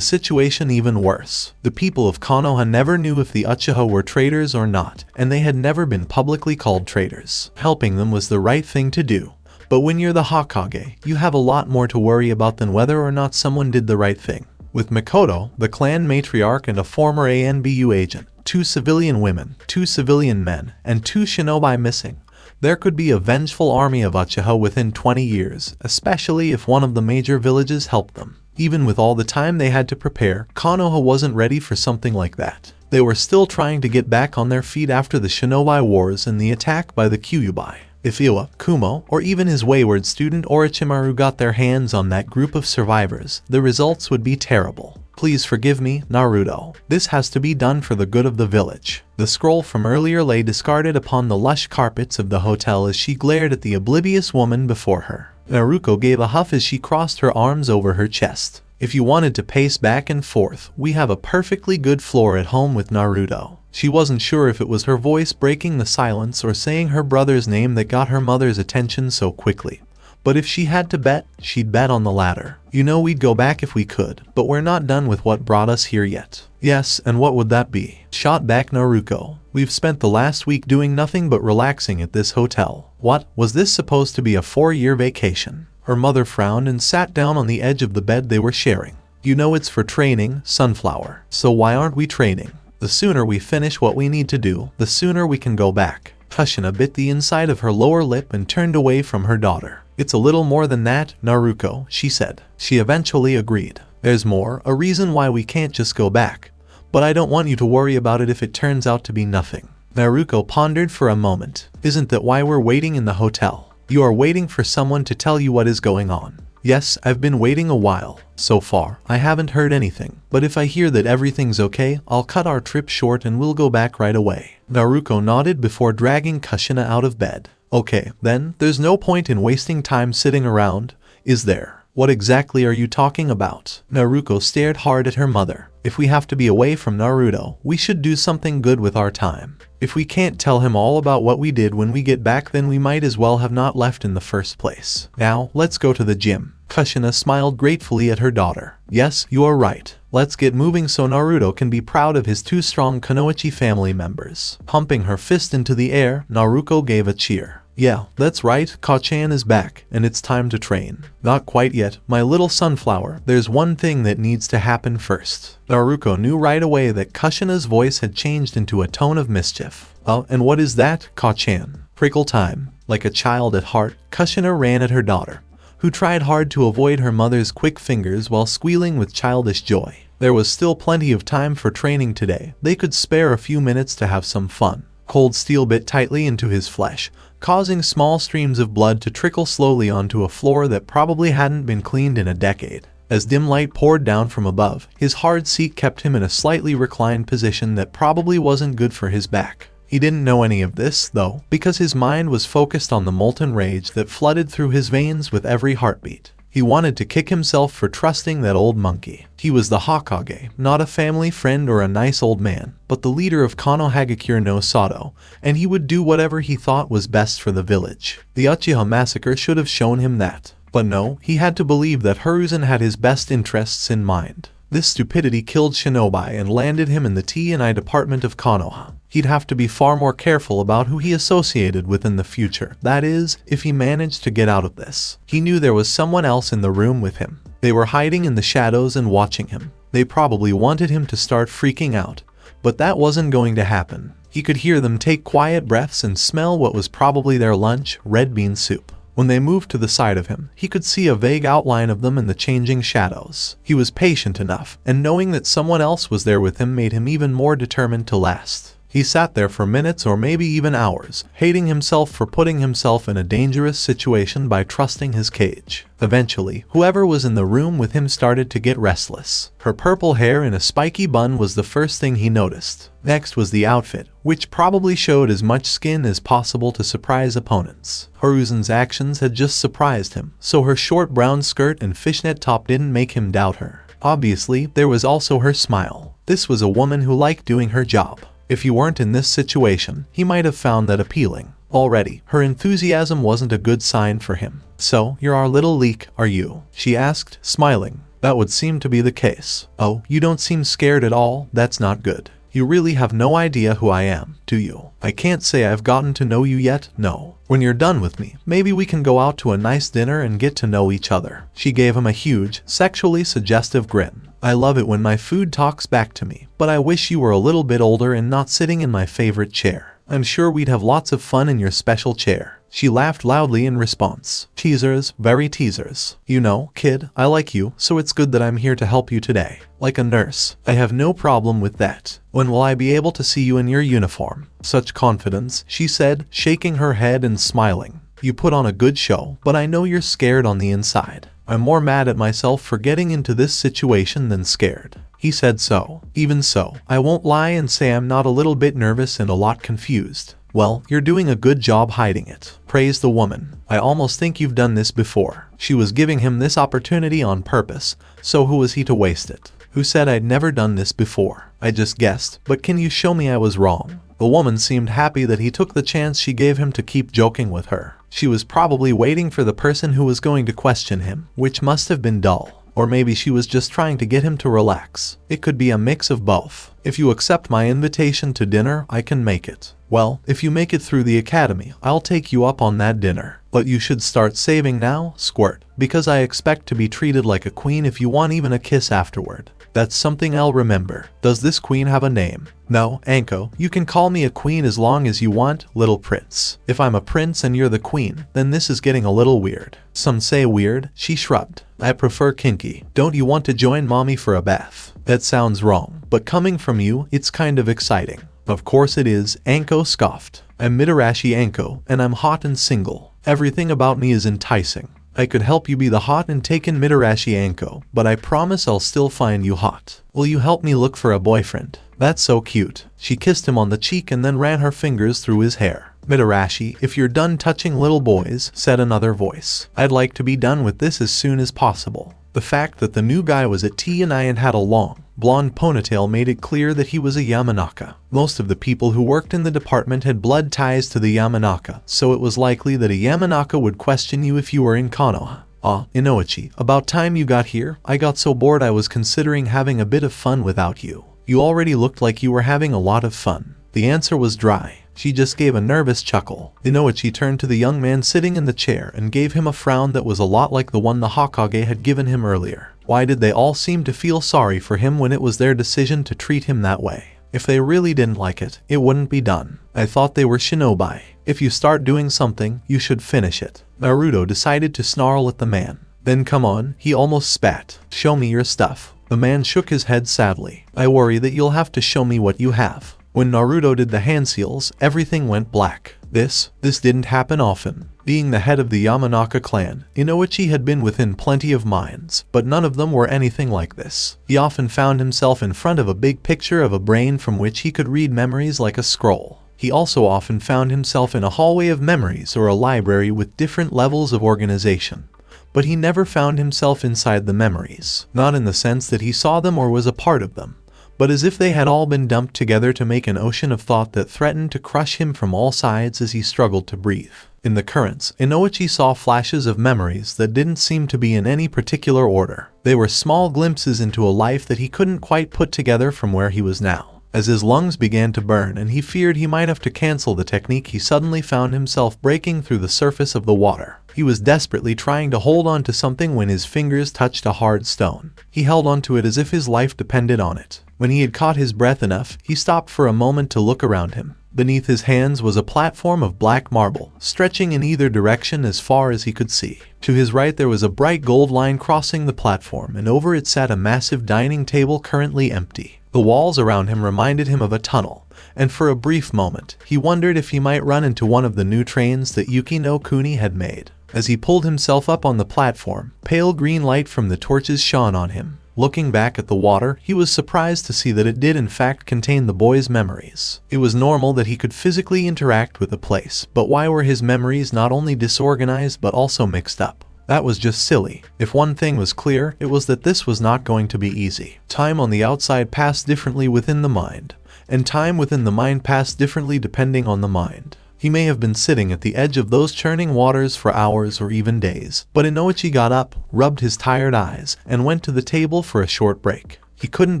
situation even worse. The people of Konoha never knew if the Uchiha were traitors or not, and they had never been publicly called traitors. Helping them was the right thing to do. But when you're the Hokage, you have a lot more to worry about than whether or not someone did the right thing. With Makoto, the clan matriarch and a former ANBU agent, 2 civilian women, 2 civilian men, and 2 shinobi missing, there could be a vengeful army of Uchiha within 20 years, especially if one of the major villages helped them. Even with all the time they had to prepare, Konoha wasn't ready for something like that. They were still trying to get back on their feet after the shinobi wars and the attack by the Kyuubi. If Iwa, Kumo, or even his wayward student Orochimaru got their hands on that group of survivors, the results would be terrible. Please forgive me, Naruto. This has to be done for the good of the village. The scroll from earlier lay discarded upon the lush carpets of the hotel as she glared at the oblivious woman before her. Naruko gave a huff as she crossed her arms over her chest. If you wanted to pace back and forth, we have a perfectly good floor at home with Naruto. She wasn't sure if it was her voice breaking the silence or saying her brother's name that got her mother's attention so quickly. But if she had to bet, she'd bet on the latter. You know we'd go back if we could, but we're not done with what brought us here yet. Yes, and what would that be? Shot back Naruko. We've spent the last week doing nothing but relaxing at this hotel. What? Was this supposed to be a 4-year vacation? Her mother frowned and sat down on the edge of the bed they were sharing. You know it's for training, Sunflower. So why aren't we training? The sooner we finish what we need to do, the sooner we can go back. Kushina bit the inside of her lower lip and turned away from her daughter. It's a little more than that, Naruko, she said. She eventually agreed. There's more, a reason why we can't just go back. But I don't want you to worry about it if it turns out to be nothing. Naruko pondered for a moment. Isn't that why we're waiting in the hotel? You are waiting for someone to tell you what is going on. Yes, I've been waiting a while. So far, I haven't heard anything. But if I hear that everything's okay, I'll cut our trip short and we'll go back right away. Naruko nodded before dragging Kushina out of bed. Okay, then, there's no point in wasting time sitting around, is there? What exactly are you talking about? Naruko stared hard at her mother. If we have to be away from Naruto, we should do something good with our time. If we can't tell him all about what we did when we get back, then we might as well have not left in the first place. Now, let's go to the gym. Kushina smiled gratefully at her daughter. Yes, you are right. Let's get moving so Naruto can be proud of his 2 strong Kunoichi family members. Pumping her fist into the air, Naruko gave a cheer. Yeah, that's right, Ka-chan is back, and it's time to train. Not quite yet, my little sunflower. There's one thing that needs to happen first. Naruko knew right away that Kushina's voice had changed into a tone of mischief. And what is that, Ka-chan? Prickle time. Like a child at heart, Kushina ran at her daughter, who tried hard to avoid her mother's quick fingers while squealing with childish joy. There was still plenty of time for training today. They could spare a few minutes to have some fun. Cold steel bit tightly into his flesh, causing small streams of blood to trickle slowly onto a floor that probably hadn't been cleaned in a decade. As dim light poured down from above, his hard seat kept him in a slightly reclined position that probably wasn't good for his back. He didn't know any of this, though, because his mind was focused on the molten rage that flooded through his veins with every heartbeat. He wanted to kick himself for trusting that old monkey. He was the Hokage, not a family friend or a nice old man, but the leader of Konoha no Sato, and he would do whatever he thought was best for the village. The Uchiha massacre should have shown him that. But no, he had to believe that Hiruzen had his best interests in mind. This stupidity killed Shinobi and landed him in the T&I department of Konoha. He'd have to be far more careful about who he associated with in the future. That is, if he managed to get out of this. He knew there was someone else in the room with him. They were hiding in the shadows and watching him. They probably wanted him to start freaking out, but that wasn't going to happen. He could hear them take quiet breaths and smell what was probably their lunch, red bean soup. When they moved to the side of him, he could see a vague outline of them in the changing shadows. He was patient enough, and knowing that someone else was there with him made him even more determined to last. He sat there for minutes or maybe even hours, hating himself for putting himself in a dangerous situation by trusting his cage. Eventually, whoever was in the room with him started to get restless. Her purple hair in a spiky bun was the first thing he noticed. Next was the outfit, which probably showed as much skin as possible to surprise opponents. Hiruzen's actions had just surprised him, so her short brown skirt and fishnet top didn't make him doubt her. Obviously, there was also her smile. This was a woman who liked doing her job. If you weren't in this situation, he might have found that appealing. Already, her enthusiasm wasn't a good sign for him. "So, you're our little leak, are you?" she asked, smiling. That would seem to be the case. "Oh, you don't seem scared at all, that's not good. You really have no idea who I am, do you? I can't say I've gotten to know you yet, no. When you're done with me, maybe we can go out to a nice dinner and get to know each other." She gave him a huge, sexually suggestive grin. "I love it when my food talks back to me, but I wish you were a little bit older and not sitting in my favorite chair. I'm sure we'd have lots of fun in your special chair." She laughed loudly in response. "Teasers, very teasers. You know, kid, I like you, so it's good that I'm here to help you today. Like a nurse. I have no problem with that. When will I be able to see you in your uniform?" Such confidence, she said, shaking her head and smiling. "You put on a good show, but I know you're scared on the inside. I'm more mad at myself for getting into this situation than scared." He said so. "Even so, I won't lie and say I'm not a little bit nervous and a lot confused." "Well, you're doing a good job hiding it," praised the woman. "I almost think you've done this before." She was giving him this opportunity on purpose, so who was he to waste it? "Who said I'd never done this before? I just guessed, but can you show me I was wrong?" The woman seemed happy that he took the chance she gave him to keep joking with her. She was probably waiting for the person who was going to question him, which must have been dull. Or maybe she was just trying to get him to relax. It could be a mix of both. "If you accept my invitation to dinner, I can make it." "Well, if you make it through the academy, I'll take you up on that dinner. But you should start saving now, squirt, because I expect to be treated like a queen if you want even a kiss afterward." "That's something I'll remember. Does this queen have a name?" "No, Anko, you can call me a queen as long as you want, little prince." "If I'm a prince and you're the queen, then this is getting a little weird." "Some say weird," she shrugged. "I prefer kinky. Don't you want to join mommy for a bath?" "That sounds wrong, but coming from you, it's kind of exciting." "Of course it is," Anko scoffed. "I'm Mitarashi Anko, and I'm hot and single. Everything about me is enticing. I could help you be the hot and taken Mitarashi Anko, but I promise I'll still find you hot. Will you help me look for a boyfriend?" "That's so cute." She kissed him on the cheek and then ran her fingers through his hair. "Mitarashi, if you're done touching little boys," said another voice, "I'd like to be done with this as soon as possible." The fact that the new guy was a T&I and had a long, blonde ponytail made it clear that he was a Yamanaka. Most of the people who worked in the department had blood ties to the Yamanaka, so it was likely that a Yamanaka would question you if you were in Konoha. "Ah, Inoichi, about time you got here. I got so bored I was considering having a bit of fun without you. You already looked like you were having a lot of fun." The answer was dry. She just gave a nervous chuckle. Inoichi turned to the young man sitting in the chair and gave him a frown that was a lot like the one the Hokage had given him earlier. Why did they all seem to feel sorry for him when it was their decision to treat him that way? If they really didn't like it, it wouldn't be done. "I thought they were shinobi. If you start doing something, you should finish it." Naruto decided to snarl at the man. "Then come on," he almost spat. "Show me your stuff." The man shook his head sadly. "I worry that you'll have to show me what you have." When Naruto did the hand seals, everything went black. This didn't happen often. Being the head of the Yamanaka clan, Inoichi had been within plenty of minds, but none of them were anything like this. He often found himself in front of a big picture of a brain from which he could read memories like a scroll. He also often found himself in a hallway of memories or a library with different levels of organization. But he never found himself inside the memories, not in the sense that he saw them or was a part of them, but as if they had all been dumped together to make an ocean of thought that threatened to crush him from all sides as he struggled to breathe. In the currents, Inoichi saw flashes of memories that didn't seem to be in any particular order. They were small glimpses into a life that he couldn't quite put together from where he was now. As his lungs began to burn and he feared he might have to cancel the technique, he suddenly found himself breaking through the surface of the water. He was desperately trying to hold on to something when his fingers touched a hard stone. He held onto it as if his life depended on it. When he had caught his breath enough, he stopped for a moment to look around him. Beneath his hands was a platform of black marble, stretching in either direction as far as he could see. To his right there was a bright gold line crossing the platform, and over it sat a massive dining table currently empty. The walls around him reminded him of a tunnel, and for a brief moment, he wondered if he might run into one of the new trains that Yuki no Kuni had made. As he pulled himself up on the platform, pale green light from the torches shone on him. Looking back at the water, he was surprised to see that it did in fact contain the boy's memories. It was normal that he could physically interact with the place, but why were his memories not only disorganized but also mixed up? That was just silly. If one thing was clear, it was that this was not going to be easy. Time on the outside passed differently within the mind, and time within the mind passed differently depending on the mind. He may have been sitting at the edge of those churning waters for hours or even days, but Inoichi got up, rubbed his tired eyes, and went to the table for a short break. He couldn't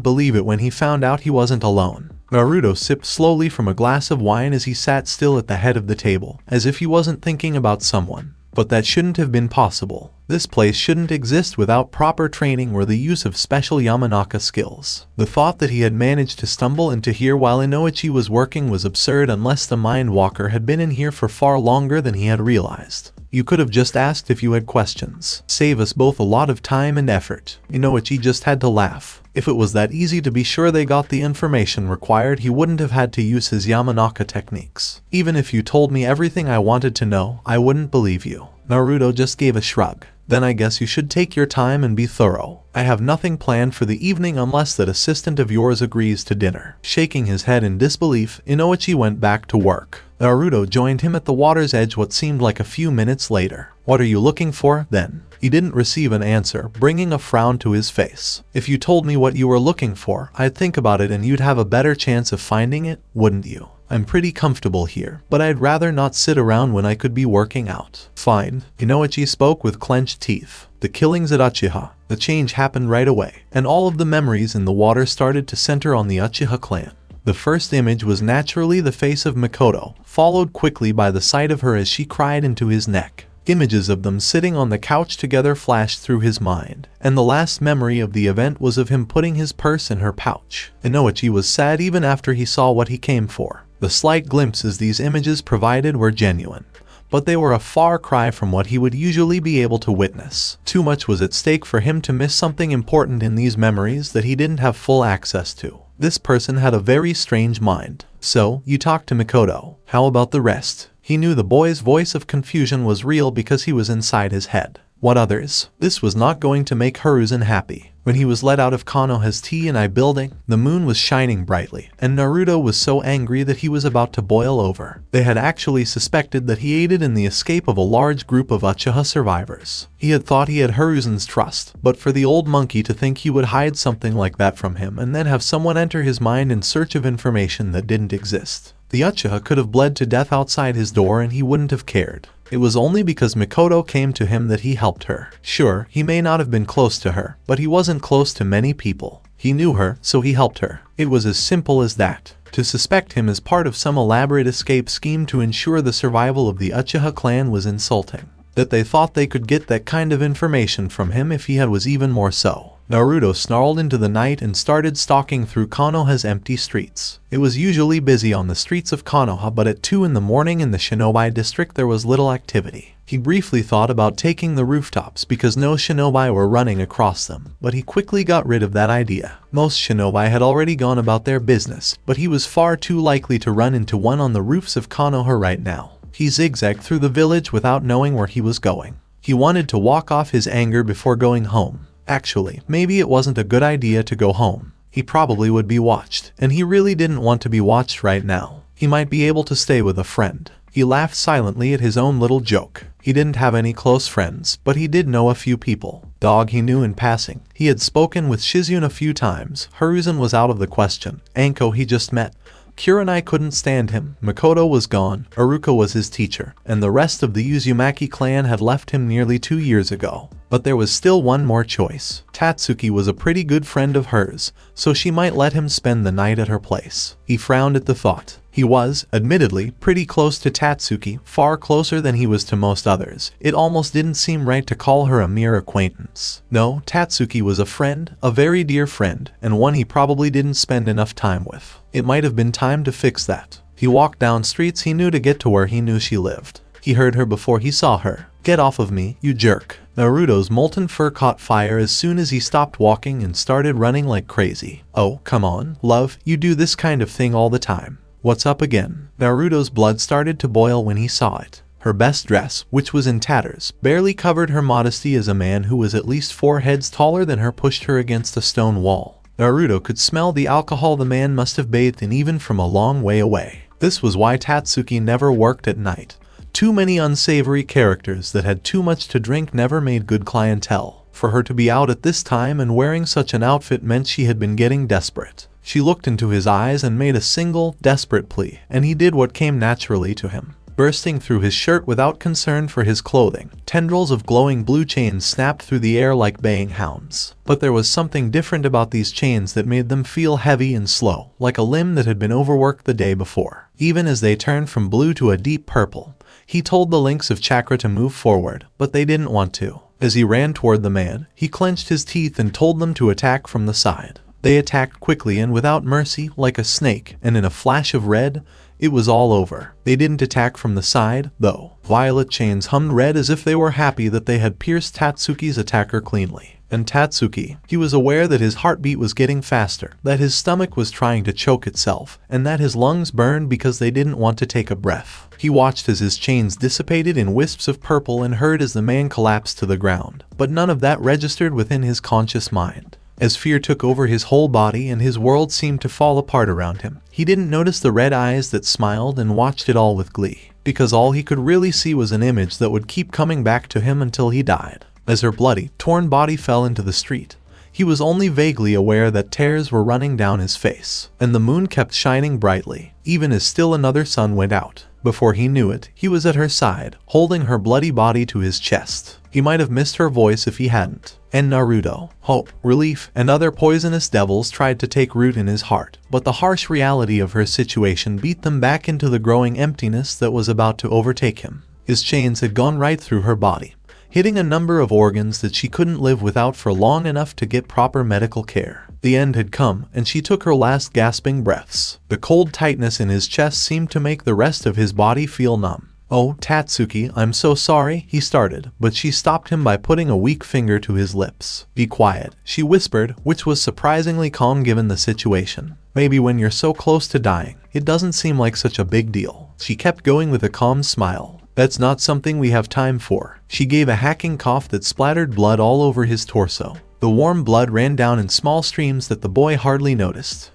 believe it when he found out he wasn't alone. Naruto sipped slowly from a glass of wine as he sat still at the head of the table, as if he wasn't thinking about someone. But that shouldn't have been possible. This place shouldn't exist without proper training or the use of special Yamanaka skills. The thought that he had managed to stumble into here while Inoichi was working was absurd unless the Mind Walker had been in here for far longer than he had realized. You could have just asked if you had questions. Save us both a lot of time and effort. Inoichi just had to laugh. If it was that easy to be sure they got the information required, he wouldn't have had to use his Yamanaka techniques. Even if you told me everything I wanted to know, I wouldn't believe you. Naruto just gave a shrug. Then I guess you should take your time and be thorough. I have nothing planned for the evening unless that assistant of yours agrees to dinner. Shaking his head in disbelief, Inoichi went back to work. Naruto joined him at the water's edge what seemed like a few minutes later. What are you looking for, then? He didn't receive an answer, bringing a frown to his face. If you told me what you were looking for, I'd think about it and you'd have a better chance of finding it, wouldn't you? I'm pretty comfortable here, but I'd rather not sit around when I could be working out. Fine. Inoichi spoke with clenched teeth. The killings at Uchiha. The change happened right away, and all of the memories in the water started to center on the Uchiha clan. The first image was naturally the face of Makoto, followed quickly by the sight of her as she cried into his neck. Images of them sitting on the couch together flashed through his mind, and the last memory of the event was of him putting his purse in her pouch. Inoichi was sad even after he saw what he came for. The slight glimpses these images provided were genuine, but they were a far cry from what he would usually be able to witness. Too much was at stake for him to miss something important in these memories that he didn't have full access to. This person had a very strange mind. So, you talked to Makoto. How about the rest? He knew the boy's voice of confusion was real because he was inside his head. What others? This was not going to make Hiruzen happy. When he was let out of Konoha's T&I building, the moon was shining brightly, and Naruto was so angry that he was about to boil over. They had actually suspected that he aided in the escape of a large group of Uchiha survivors. He had thought he had Hiruzen's trust, but for the old monkey to think he would hide something like that from him and then have someone enter his mind in search of information that didn't exist. The Uchiha could have bled to death outside his door and he wouldn't have cared. It was only because Makoto came to him that he helped her. Sure, he may not have been close to her, but he wasn't close to many people. He knew her, so he helped her. It was as simple as that. To suspect him as part of some elaborate escape scheme to ensure the survival of the Uchiha clan was insulting. That they thought they could get that kind of information from him if he had was even more so. Naruto snarled into the night and started stalking through Konoha's empty streets. It was usually busy on the streets of Konoha, but at 2 in the morning in the shinobi district there was little activity. He briefly thought about taking the rooftops because no shinobi were running across them, but he quickly got rid of that idea. Most shinobi had already gone about their business, but he was far too likely to run into one on the roofs of Konoha right now. He zigzagged through the village without knowing where he was going. He wanted to walk off his anger before going home. Actually, maybe it wasn't a good idea to go home. He probably would be watched, and he really didn't want to be watched right now. He might be able to stay with a friend. He laughed silently at his own little joke. He didn't have any close friends, but he did know a few people. Dog he knew in passing. He had spoken with Shizune a few times. Hiruzen was out of the question. Anko he just met. Kurenai couldn't stand him. Makoto was gone. Iruka was his teacher, and the rest of the Uzumaki clan had left him nearly 2 years ago. But there was still one more choice. Tatsuki was a pretty good friend of hers, so she might let him spend the night at her place. He frowned at the thought. He was, admittedly, pretty close to Tatsuki, far closer than he was to most others. It almost didn't seem right to call her a mere acquaintance. No, Tatsuki was a friend, a very dear friend, and one he probably didn't spend enough time with. It might have been time to fix that. He walked down streets he knew to get to where he knew she lived. He heard her before he saw her. "Get off of me, you jerk." Naruto's molten fur caught fire as soon as he stopped walking and started running like crazy. "Oh, come on, love, you do this kind of thing all the time. What's up again?" Naruto's blood started to boil when he saw it. Her best dress, which was in tatters, barely covered her modesty as a man who was at least 4 heads taller than her pushed her against a stone wall. Naruto could smell the alcohol the man must have bathed in even from a long way away. This was why Tatsuki never worked at night. Too many unsavory characters that had too much to drink never made good clientele. For her to be out at this time and wearing such an outfit meant she had been getting desperate. She looked into his eyes and made a single, desperate plea, and he did what came naturally to him. Bursting through his shirt without concern for his clothing, tendrils of glowing blue chains snapped through the air like baying hounds. But there was something different about these chains that made them feel heavy and slow, like a limb that had been overworked the day before. Even as they turned from blue to a deep purple, he told the links of chakra to move forward, but they didn't want to. As he ran toward the man, he clenched his teeth and told them to attack from the side. They attacked quickly and without mercy, like a snake, and in a flash of red, it was all over. They didn't attack from the side, though. Violet chains hummed red as if they were happy that they had pierced Tatsuki's attacker cleanly. And Tatsuki, he was aware that his heartbeat was getting faster, that his stomach was trying to choke itself, and that his lungs burned because they didn't want to take a breath. He watched as his chains dissipated in wisps of purple and heard as the man collapsed to the ground, but none of that registered within his conscious mind. As fear took over his whole body and his world seemed to fall apart around him, he didn't notice the red eyes that smiled and watched it all with glee, because all he could really see was an image that would keep coming back to him until he died. As her bloody, torn body fell into the street, he was only vaguely aware that tears were running down his face, and the moon kept shining brightly, even as still another sun went out. Before he knew it, he was at her side, holding her bloody body to his chest. He might have missed her voice if he hadn't. And Naruto, hope, relief, and other poisonous devils tried to take root in his heart, but the harsh reality of her situation beat them back into the growing emptiness that was about to overtake him. His chains had gone right through her body, hitting a number of organs that she couldn't live without for long enough to get proper medical care. The end had come, and she took her last gasping breaths. The cold tightness in his chest seemed to make the rest of his body feel numb. "Oh, Tatsuki, I'm so sorry," he started, but she stopped him by putting a weak finger to his lips. "Be quiet," she whispered, which was surprisingly calm given the situation. "Maybe when you're so close to dying, it doesn't seem like such a big deal." She kept going with a calm smile. "That's not something we have time for." She gave a hacking cough that splattered blood all over his torso. The warm blood ran down in small streams that the boy hardly noticed.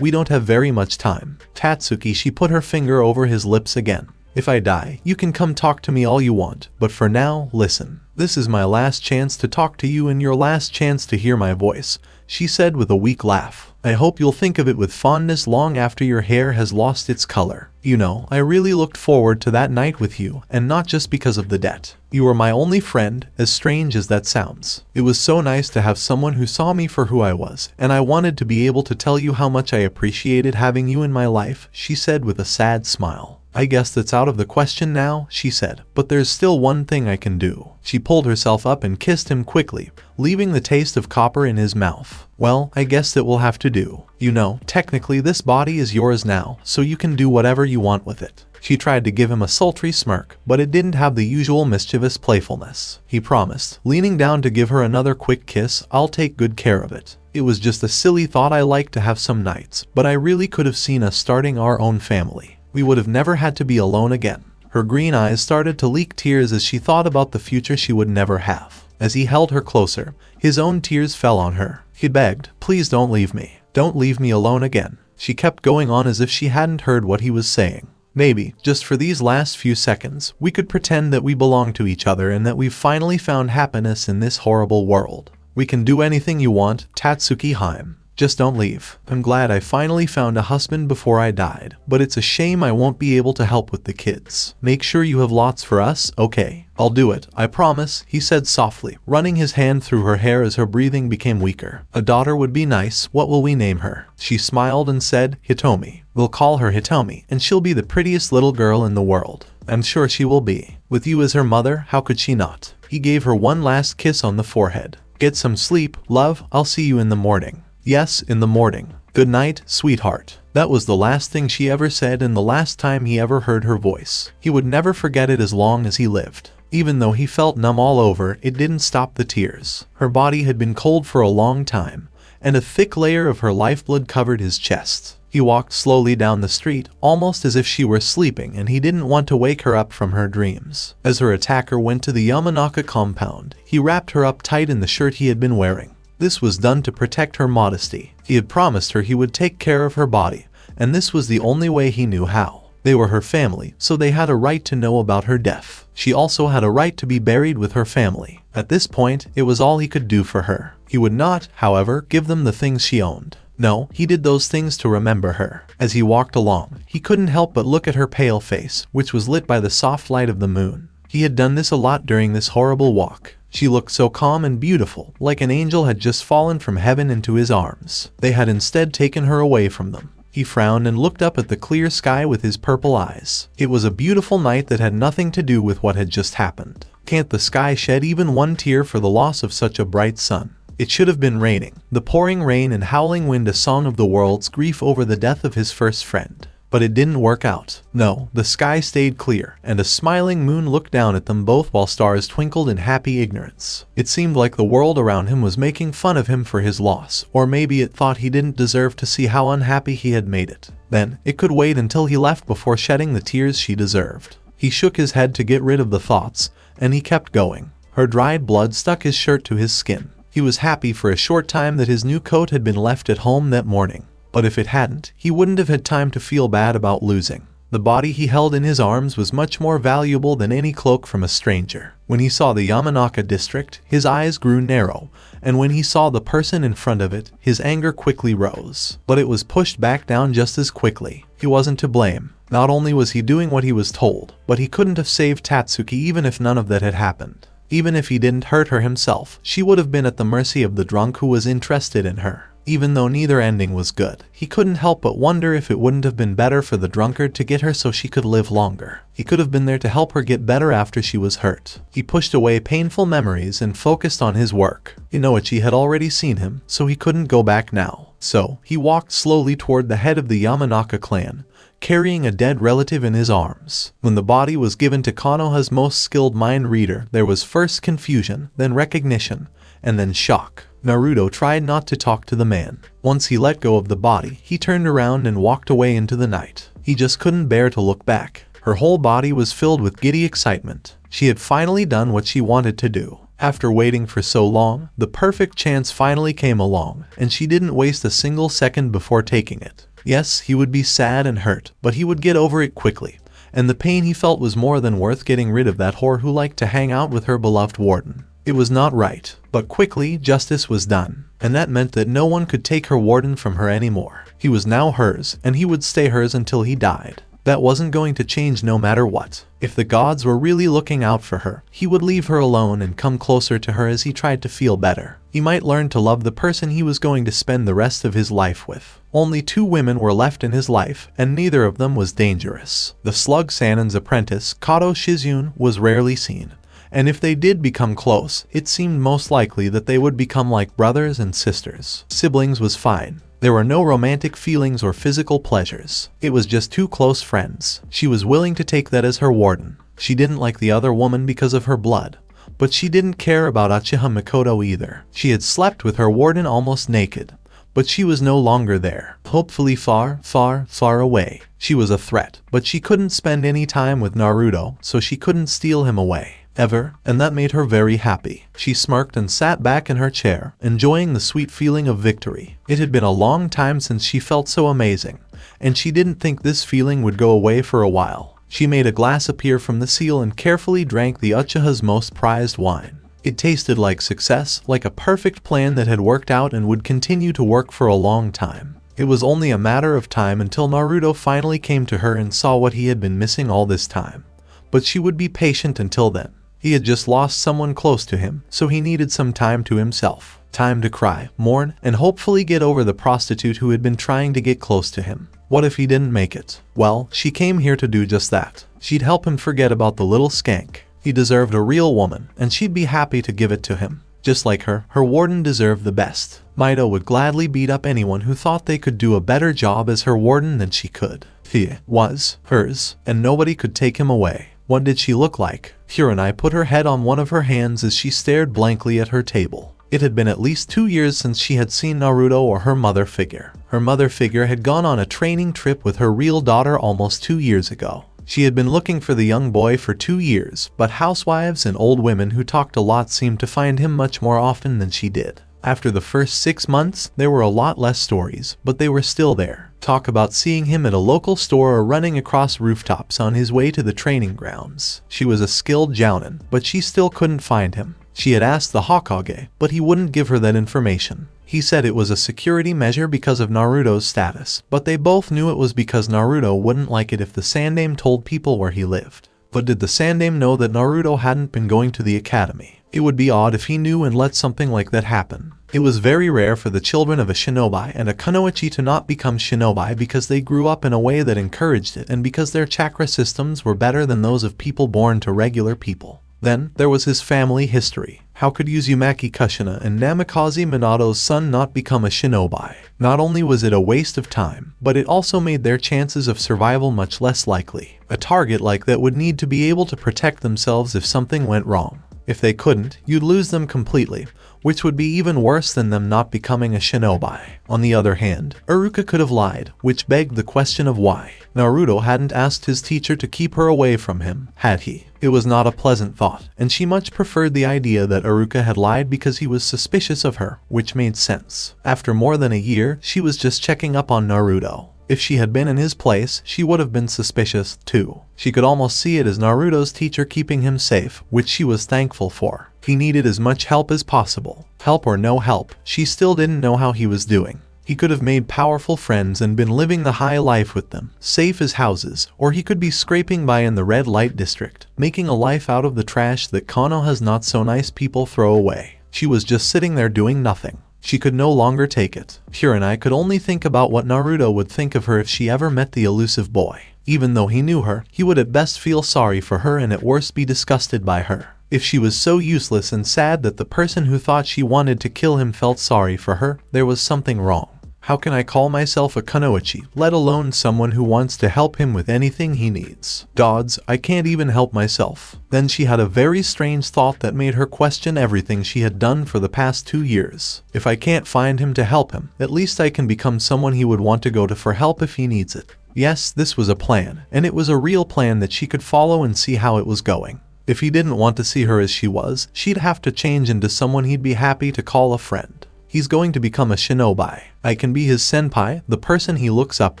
We don't have very much time." Tatsuki, she put her finger over his lips again. "If I die, you can come talk to me all you want, but for now, listen. This is my last chance to talk to you and your last chance to hear my voice," she said with a weak laugh. "I hope you'll think of it with fondness long after your hair has lost its color. You know, I really looked forward to that night with you, and not just because of the debt. You were my only friend, as strange as that sounds. It was so nice to have someone who saw me for who I was, and I wanted to be able to tell you how much I appreciated having you in my life," she said with a sad smile. "I guess that's out of the question now," she said, "but there's still one thing I can do." She pulled herself up and kissed him quickly, leaving the taste of copper in his mouth. "Well, I guess that will have to do. You know, technically this body is yours now, so you can do whatever you want with it." She tried to give him a sultry smirk, but it didn't have the usual mischievous playfulness. He promised, leaning down to give her another quick kiss, "I'll take good care of it. It was just a silly thought I like to have some nights, but I really could have seen us starting our own family. We would have never had to be alone again." Her green eyes started to leak tears as she thought about the future she would never have. As he held her closer, his own tears fell on her. He begged, "Please don't leave me. Don't leave me alone again." She kept going on as if she hadn't heard what he was saying. "Maybe, just for these last few seconds, we could pretend that we belong to each other and that we've finally found happiness in this horrible world. We can do anything you want, Tatsuki Haim. Just don't leave. I'm glad I finally found a husband before I died, but it's a shame I won't be able to help with the kids. Make sure you have lots for us, okay? I'll do it, I promise," he said softly, running his hand through her hair as her breathing became weaker. "A daughter would be nice. What will we name her?" She smiled and said, "Hitomi. We'll call her Hitomi, and she'll be the prettiest little girl in the world. I'm sure she will be. With you as her mother, how could she not?" He gave her one last kiss on the forehead. "Get some sleep, love. I'll see you in the morning." "Yes, in the morning." "Good night, sweetheart." That was the last thing she ever said and the last time he ever heard her voice. He would never forget it as long as he lived. Even though he felt numb all over, it didn't stop the tears. Her body had been cold for a long time, and a thick layer of her lifeblood covered his chest. He walked slowly down the street, almost as if she were sleeping and he didn't want to wake her up from her dreams. As her attacker went to the Yamanaka compound, he wrapped her up tight in the shirt he had been wearing. This was done to protect her modesty. He had promised her he would take care of her body, and this was the only way he knew how. They were her family, so they had a right to know about her death. She also had a right to be buried with her family. At this point, it was all he could do for her. He would not, however, give them the things she owned. No, he did those things to remember her. As he walked along, he couldn't help but look at her pale face, which was lit by the soft light of the moon. He had done this a lot during this horrible walk. She looked so calm and beautiful, like an angel had just fallen from heaven into his arms. They had instead taken her away from them. He frowned and looked up at the clear sky with his purple eyes. It was a beautiful night that had nothing to do with what had just happened. Can't the sky shed even one tear for the loss of such a bright sun? It should have been raining. The pouring rain and howling wind, a song of the world's grief over the death of his first friend. But it didn't work out. No, the sky stayed clear, and a smiling moon looked down at them both while stars twinkled in happy ignorance. It seemed like the world around him was making fun of him for his loss, or maybe it thought he didn't deserve to see how unhappy he had made it. Then, it could wait until he left before shedding the tears she deserved. He shook his head to get rid of the thoughts, and he kept going. Her dried blood stuck his shirt to his skin. He was happy for a short time that his new coat had been left at home that morning. But if it hadn't, he wouldn't have had time to feel bad about losing. The body he held in his arms was much more valuable than any cloak from a stranger. When he saw the Yamanaka district, his eyes grew narrow, and when he saw the person in front of it, his anger quickly rose. But it was pushed back down just as quickly. He wasn't to blame. Not only was he doing what he was told, but he couldn't have saved Tatsuki even if none of that had happened. Even if he didn't hurt her himself, she would have been at the mercy of the drunk who was interested in her. Even though neither ending was good, he couldn't help but wonder if it wouldn't have been better for the drunkard to get her so she could live longer. He could have been there to help her get better after she was hurt. He pushed away painful memories and focused on his work. Inoichi had already seen him, so he couldn't go back now. So, he walked slowly toward the head of the Yamanaka clan, carrying a dead relative in his arms. When the body was given to Konoha's most skilled mind reader, there was first confusion, then recognition, and then shock. Naruto tried not to talk to the man. Once he let go of the body, he turned around and walked away into the night. He just couldn't bear to look back. Her whole body was filled with giddy excitement. She had finally done what she wanted to do. After waiting for so long, the perfect chance finally came along, and she didn't waste a single second before taking it. Yes, he would be sad and hurt, but he would get over it quickly. And the pain he felt was more than worth getting rid of that whore who liked to hang out with her beloved warden. It was not right, but quickly justice was done, and that meant that no one could take her warden from her anymore. He was now hers, and he would stay hers until he died. That wasn't going to change no matter what. If the gods were really looking out for her, he would leave her alone and come closer to her as he tried to feel better. He might learn to love the person he was going to spend the rest of his life with. Only 2 women were left in his life, and neither of them was dangerous. The slug Sannin's apprentice, Kato Shizune, was rarely seen. And if they did become close, it seemed most likely that they would become like brothers and sisters. Siblings was fine. There were no romantic feelings or physical pleasures. It was just 2 close friends. She was willing to take that as her warden. She didn't like the other woman because of her blood. But she didn't care about Uchiha Makoto either. She had slept with her warden almost naked. But she was no longer there. Hopefully far, far, far away. She was a threat, but she couldn't spend any time with Naruto, so she couldn't steal him away. Ever, and that made her very happy. She smirked and sat back in her chair, enjoying the sweet feeling of victory. It had been a long time since she felt so amazing, and she didn't think this feeling would go away for a while. She made a glass appear from the seal and carefully drank the Uchiha's most prized wine. It tasted like success, like a perfect plan that had worked out and would continue to work for a long time. It was only a matter of time until Naruto finally came to her and saw what he had been missing all this time. But she would be patient until then. He had just lost someone close to him, so he needed some time to himself. Time to cry, mourn, and hopefully get over the prostitute who had been trying to get close to him. What if he didn't make it? Well, she came here to do just that. She'd help him forget about the little skank. He deserved a real woman, and she'd be happy to give it to him. Just like her warden deserved the best. Maido would gladly beat up anyone who thought they could do a better job as her warden than she could. He was hers, and nobody could take him away. What did she look like? Kurenai put her head on one of her hands as she stared blankly at her table. It had been at least 2 years since she had seen Naruto or her mother figure. Her mother figure had gone on a training trip with her real daughter almost 2 years ago. She had been looking for the young boy for 2 years, but housewives and old women who talked a lot seemed to find him much more often than she did. After the first 6 months, there were a lot less stories, but they were still there. Talk about seeing him at a local store or running across rooftops on his way to the training grounds. She was a skilled jounin, but she still couldn't find him. She had asked the Hokage, but he wouldn't give her that information. He said it was a security measure because of Naruto's status, but they both knew it was because Naruto wouldn't like it if the Sandaime told people where he lived. But did the Sandaime know that Naruto hadn't been going to the academy? It would be odd if he knew and let something like that happen. It was very rare for the children of a shinobi and a kunoichi to not become shinobi because they grew up in a way that encouraged it and because their chakra systems were better than those of people born to regular people. Then, there was his family history. How could Uzumaki Kushina and Namikaze Minato's son not become a shinobi? Not only was it a waste of time, but it also made their chances of survival much less likely. A target like that would need to be able to protect themselves if something went wrong. If they couldn't, you'd lose them completely, which would be even worse than them not becoming a shinobi. On the other hand, Iruka could have lied, which begged the question of why. Naruto hadn't asked his teacher to keep her away from him, had he? It was not a pleasant thought, and she much preferred the idea that Iruka had lied because he was suspicious of her, which made sense. After more than a year, she was just checking up on Naruto. If she had been in his place, she would have been suspicious, too. She could almost see it as Naruto's teacher keeping him safe, which she was thankful for. He needed as much help as possible. Help or no help, she still didn't know how he was doing. He could have made powerful friends and been living the high life with them, safe as houses, or he could be scraping by in the red light district, making a life out of the trash that Konoha's not so nice people throw away. She was just sitting there doing nothing. She could no longer take it. Kurenai could only think about what Naruto would think of her if she ever met the elusive boy. Even though he knew her, he would at best feel sorry for her and at worst be disgusted by her. If she was so useless and sad that the person who thought she wanted to kill him felt sorry for her, there was something wrong. How can I call myself a kunoichi, let alone someone who wants to help him with anything he needs? Gods, I can't even help myself. Then she had a very strange thought that made her question everything she had done for the past 2 years. If I can't find him to help him, at least I can become someone he would want to go to for help if he needs it. Yes, this was a plan, and it was a real plan that she could follow and see how it was going. If he didn't want to see her as she was, she'd have to change into someone he'd be happy to call a friend. He's going to become a shinobi. I can be his senpai, the person he looks up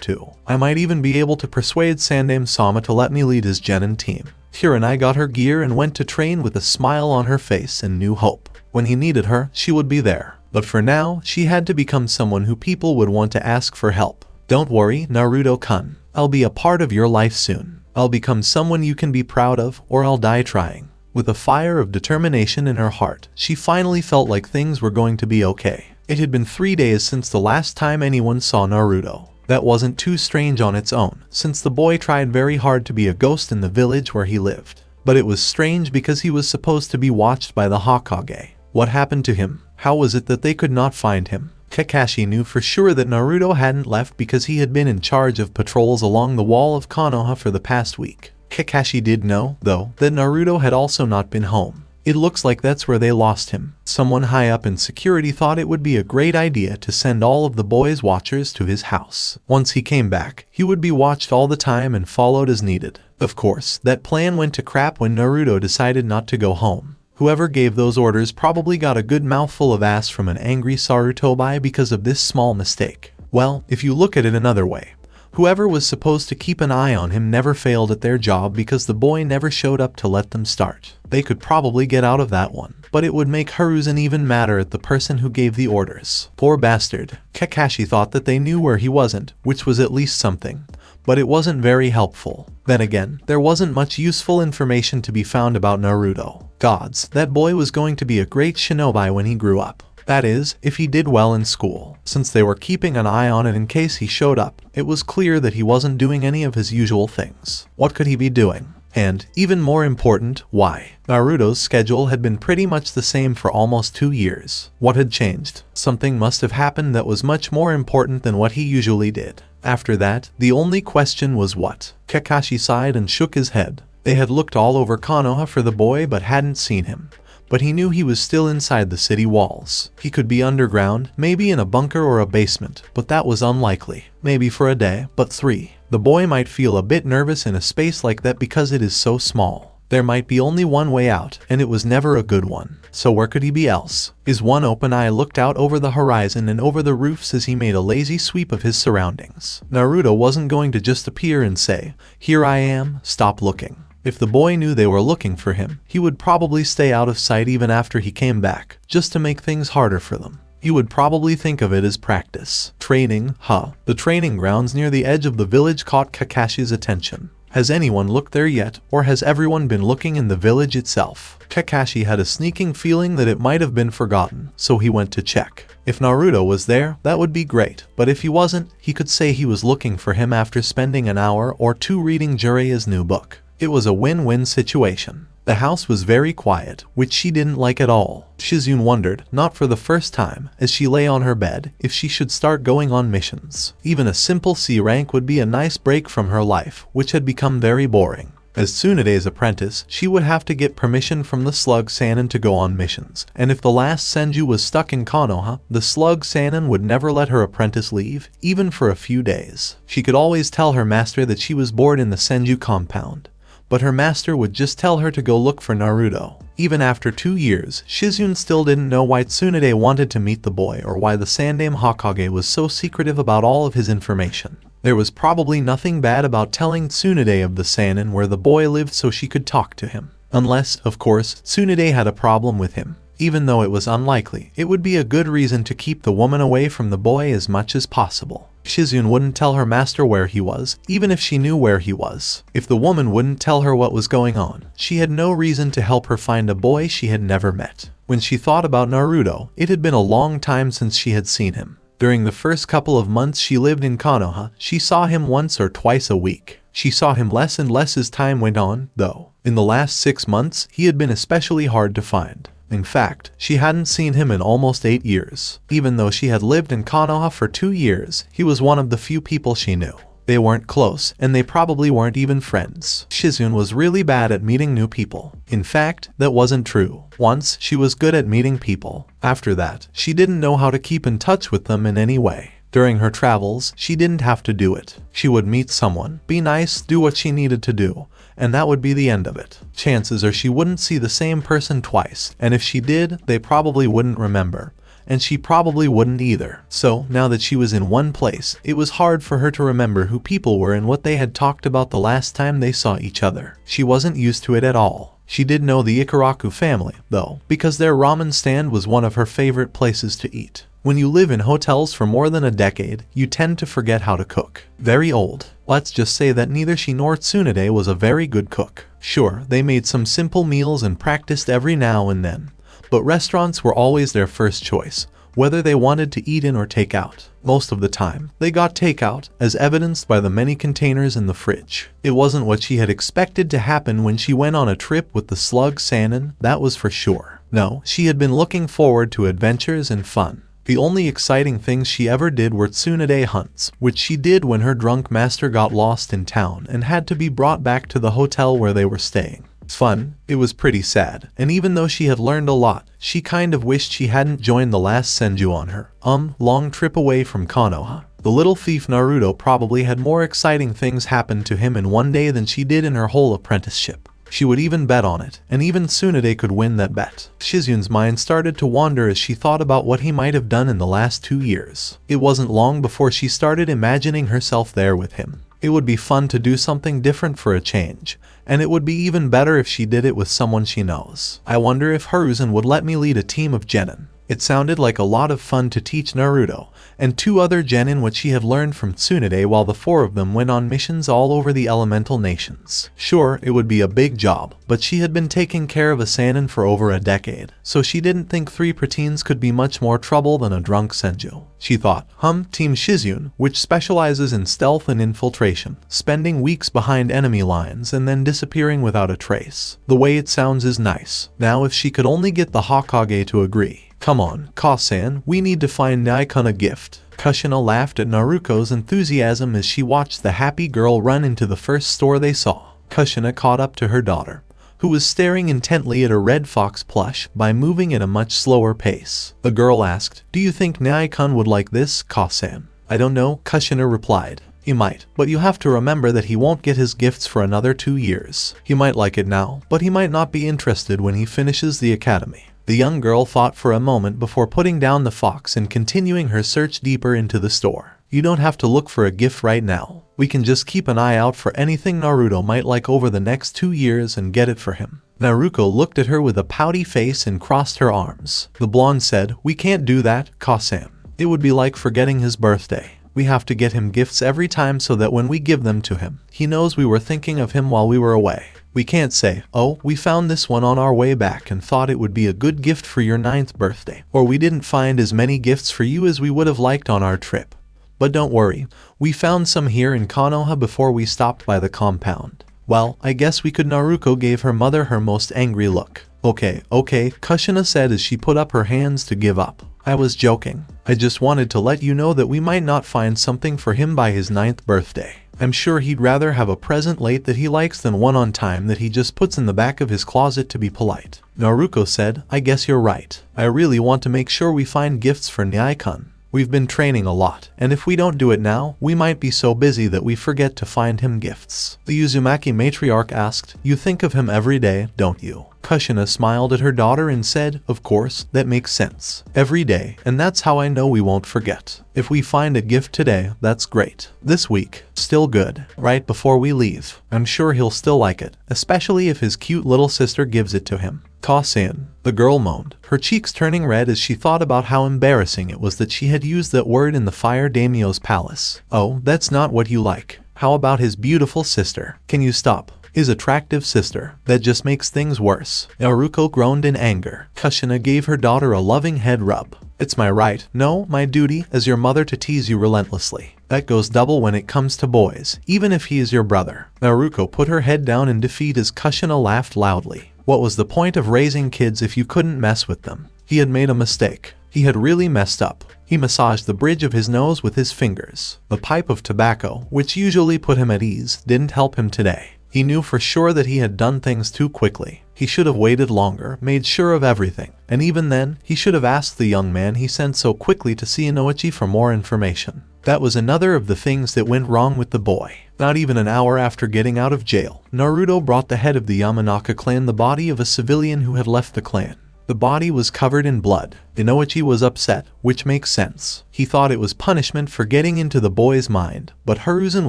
to. I might even be able to persuade Sandaime-sama to let me lead his genin team. Kurenai got her gear and went to train with a smile on her face and new hope. When he needed her, she would be there. But for now, she had to become someone who people would want to ask for help. Don't worry, Naruto-kun. I'll be a part of your life soon. I'll become someone you can be proud of, or I'll die trying. With a fire of determination in her heart, she finally felt like things were going to be okay. It had been 3 days since the last time anyone saw Naruto. That wasn't too strange on its own, since the boy tried very hard to be a ghost in the village where he lived. But it was strange because he was supposed to be watched by the Hokage. What happened to him? How was it that they could not find him? Kakashi knew for sure that Naruto hadn't left because he had been in charge of patrols along the wall of Konoha for the past week. Kakashi did know, though, that Naruto had also not been home. It looks like that's where they lost him. Someone high up in security thought it would be a great idea to send all of the boy's watchers to his house. Once he came back, he would be watched all the time and followed as needed. Of course, that plan went to crap when Naruto decided not to go home. Whoever gave those orders probably got a good mouthful of ass from an angry Sarutobi because of this small mistake. Well, if you look at it another way, whoever was supposed to keep an eye on him never failed at their job because the boy never showed up to let them start. They could probably get out of that one, but it would make Hiruzen even madder at the person who gave the orders. Poor bastard. Kakashi thought that they knew where he wasn't, which was at least something, but it wasn't very helpful. Then again, there wasn't much useful information to be found about Naruto. Gods, that boy was going to be a great shinobi when he grew up. That is, if he did well in school. Since they were keeping an eye on it in case he showed up, it was clear that he wasn't doing any of his usual things. What could he be doing? And, even more important, why? Naruto's schedule had been pretty much the same for almost 2 years. What had changed? Something must have happened that was much more important than what he usually did. After that, the only question was what? Kakashi sighed and shook his head. They had looked all over Konoha for the boy but hadn't seen him. But he knew he was still inside the city walls. He could be underground, maybe in a bunker or a basement, but that was unlikely. Maybe for a day, but 3. The boy might feel a bit nervous in a space like that because it is so small. There might be only one way out, and it was never a good one. So where could he be else? His one open eye looked out over the horizon and over the roofs as he made a lazy sweep of his surroundings. Naruto wasn't going to just appear and say, "Here I am, stop looking." If the boy knew they were looking for him, he would probably stay out of sight even after he came back, just to make things harder for them. He would probably think of it as practice. Training, huh? The training grounds near the edge of the village caught Kakashi's attention. Has anyone looked there yet, or has everyone been looking in the village itself? Kakashi had a sneaking feeling that it might have been forgotten, so he went to check. If Naruto was there, that would be great, but if he wasn't, he could say he was looking for him after spending an hour or 2 reading Jiraiya's new book. It was a win-win situation. The house was very quiet, which she didn't like at all. Shizune wondered, not for the first time, as she lay on her bed, if she should start going on missions. Even a simple C rank would be a nice break from her life, which had become very boring. As Tsunade's apprentice, she would have to get permission from the Slug Sannin to go on missions, and if the last Senju was stuck in Konoha, the Slug Sannin would never let her apprentice leave, even for a few days. She could always tell her master that she was bored in the Senju compound. But her master would just tell her to go look for Naruto. Even after 2 years, Shizune still didn't know why Tsunade wanted to meet the boy or why the Sandaime Hokage was so secretive about all of his information. There was probably nothing bad about telling Tsunade of the Sannin where the boy lived so she could talk to him. Unless, of course, Tsunade had a problem with him. Even though it was unlikely, it would be a good reason to keep the woman away from the boy as much as possible. Shizune wouldn't tell her master where he was, even if she knew where he was. If the woman wouldn't tell her what was going on, she had no reason to help her find a boy she had never met. When she thought about Naruto, it had been a long time since she had seen him. During the first couple of months she lived in Konoha, she saw him once or twice a week. She saw him less and less as time went on, though. In the last 6 months, he had been especially hard to find. In fact, she hadn't seen him in almost 8 years. Even though she had lived in Konoha for 2 years, he was one of the few people she knew. They weren't close, and they probably weren't even friends. Shizune was really bad at meeting new people. In fact, that wasn't true. Once, she was good at meeting people. After that, she didn't know how to keep in touch with them in any way. During her travels, she didn't have to do it. She would meet someone, be nice, do what she needed to do, and that would be the end of it. Chances are she wouldn't see the same person twice, and if she did, they probably wouldn't remember. And she probably wouldn't either. So, now that she was in one place, it was hard for her to remember who people were and what they had talked about the last time they saw each other. She wasn't used to it at all. She did know the Ikaraku family, though, because their ramen stand was one of her favorite places to eat. When you live in hotels for more than a decade, you tend to forget how to cook. Very old. Let's just say that neither she nor Tsunade was a very good cook. Sure, they made some simple meals and practiced every now and then, but restaurants were always their first choice, whether they wanted to eat in or take out. Most of the time, they got takeout, as evidenced by the many containers in the fridge. It wasn't what she had expected to happen when she went on a trip with the Slug Sannin, that was for sure. No, she had been looking forward to adventures and fun. The only exciting things she ever did were Tsunade hunts, which she did when her drunk master got lost in town and had to be brought back to the hotel where they were staying. Fun, it was pretty sad, and even though she had learned a lot, she kind of wished she hadn't joined the last Senju on her long trip away from Konoha. The little thief Naruto probably had more exciting things happen to him in one day than she did in her whole apprenticeship. She would even bet on it, and even Tsunade could win that bet. Shizune's mind started to wander as she thought about what he might have done in the last 2 years. It wasn't long before she started imagining herself there with him. It would be fun to do something different for a change, and it would be even better if she did it with someone she knows. I wonder if Hiruzen would let me lead a team of genin. It sounded like a lot of fun to teach Naruto and 2 other genin what she had learned from Tsunade while the 4 of them went on missions all over the elemental nations. Sure, it would be a big job, but she had been taking care of a Sannin for over a decade, so she didn't think 3 preteens could be much more trouble than a drunk Senju. She thought, Team Shizune, which specializes in stealth and infiltration, spending weeks behind enemy lines and then disappearing without a trace. The way it sounds is nice. Now if she could only get the Hokage to agree. Come on, Ka-san, we need to find Naikun a gift. Kushina laughed at Naruko's enthusiasm as she watched the happy girl run into the first store they saw. Kushina caught up to her daughter, who was staring intently at a red fox plush by moving at a much slower pace. The girl asked, do you think Naikun would like this, Ka-san? I don't know, Kushina replied. He might, but you have to remember that he won't get his gifts for another 2 years. He might like it now, but he might not be interested when he finishes the academy. The young girl thought for a moment before putting down the fox and continuing her search deeper into the store. You don't have to look for a gift right now. We can just keep an eye out for anything Naruto might like over the next 2 years and get it for him. Naruko looked at her with a pouty face and crossed her arms. The blonde said, we can't do that, Ka-san. It would be like forgetting his birthday. We have to get him gifts every time so that when we give them to him, he knows we were thinking of him while we were away. We can't say, oh, we found this one on our way back and thought it would be a good gift for your 9th birthday, or we didn't find as many gifts for you as we would have liked on our trip. But don't worry, we found some here in Konoha before we stopped by the compound. Well, I guess we could. Naruko gave her mother her most angry look. Okay, Kushina said as she put up her hands to give up. I was joking. I just wanted to let you know that we might not find something for him by his 9th birthday. I'm sure he'd rather have a present late that he likes than one on time that he just puts in the back of his closet to be polite. Naruko said, I guess you're right. I really want to make sure we find gifts for Naikun. We've been training a lot, and if we don't do it now, we might be so busy that we forget to find him gifts. The Uzumaki matriarch asked, you think of him every day, don't you? Kushina smiled at her daughter and said, of course, that makes sense. Every day, and that's how I know we won't forget. If we find a gift today, that's great. This week, still good. Right before we leave, I'm sure he'll still like it, especially if his cute little sister gives it to him. Ka-san, the girl moaned, her cheeks turning red as she thought about how embarrassing it was that she had used that word in the Fire Daimyo's palace. Oh, that's not what you like. How about his beautiful sister? Can you stop? His attractive sister. That just makes things worse. Naruko groaned in anger. Kushina gave her daughter a loving head rub. It's my right, no, my duty, as your mother to tease you relentlessly. That goes double when it comes to boys, even if he is your brother. Naruko put her head down in defeat as Kushina laughed loudly. What was the point of raising kids if you couldn't mess with them? He had made a mistake. He had really messed up. He massaged the bridge of his nose with his fingers. The pipe of tobacco, which usually put him at ease, didn't help him today. He knew for sure that he had done things too quickly. He should have waited longer, made sure of everything, and even then, he should have asked the young man he sent so quickly to see Inoichi for more information. That was another of the things that went wrong with the boy. Not even an hour after getting out of jail, Naruto brought the head of the Yamanaka clan the body of a civilian who had left the clan. The body was covered in blood. Inoichi was upset, which makes sense. He thought it was punishment for getting into the boy's mind, but Hiruzen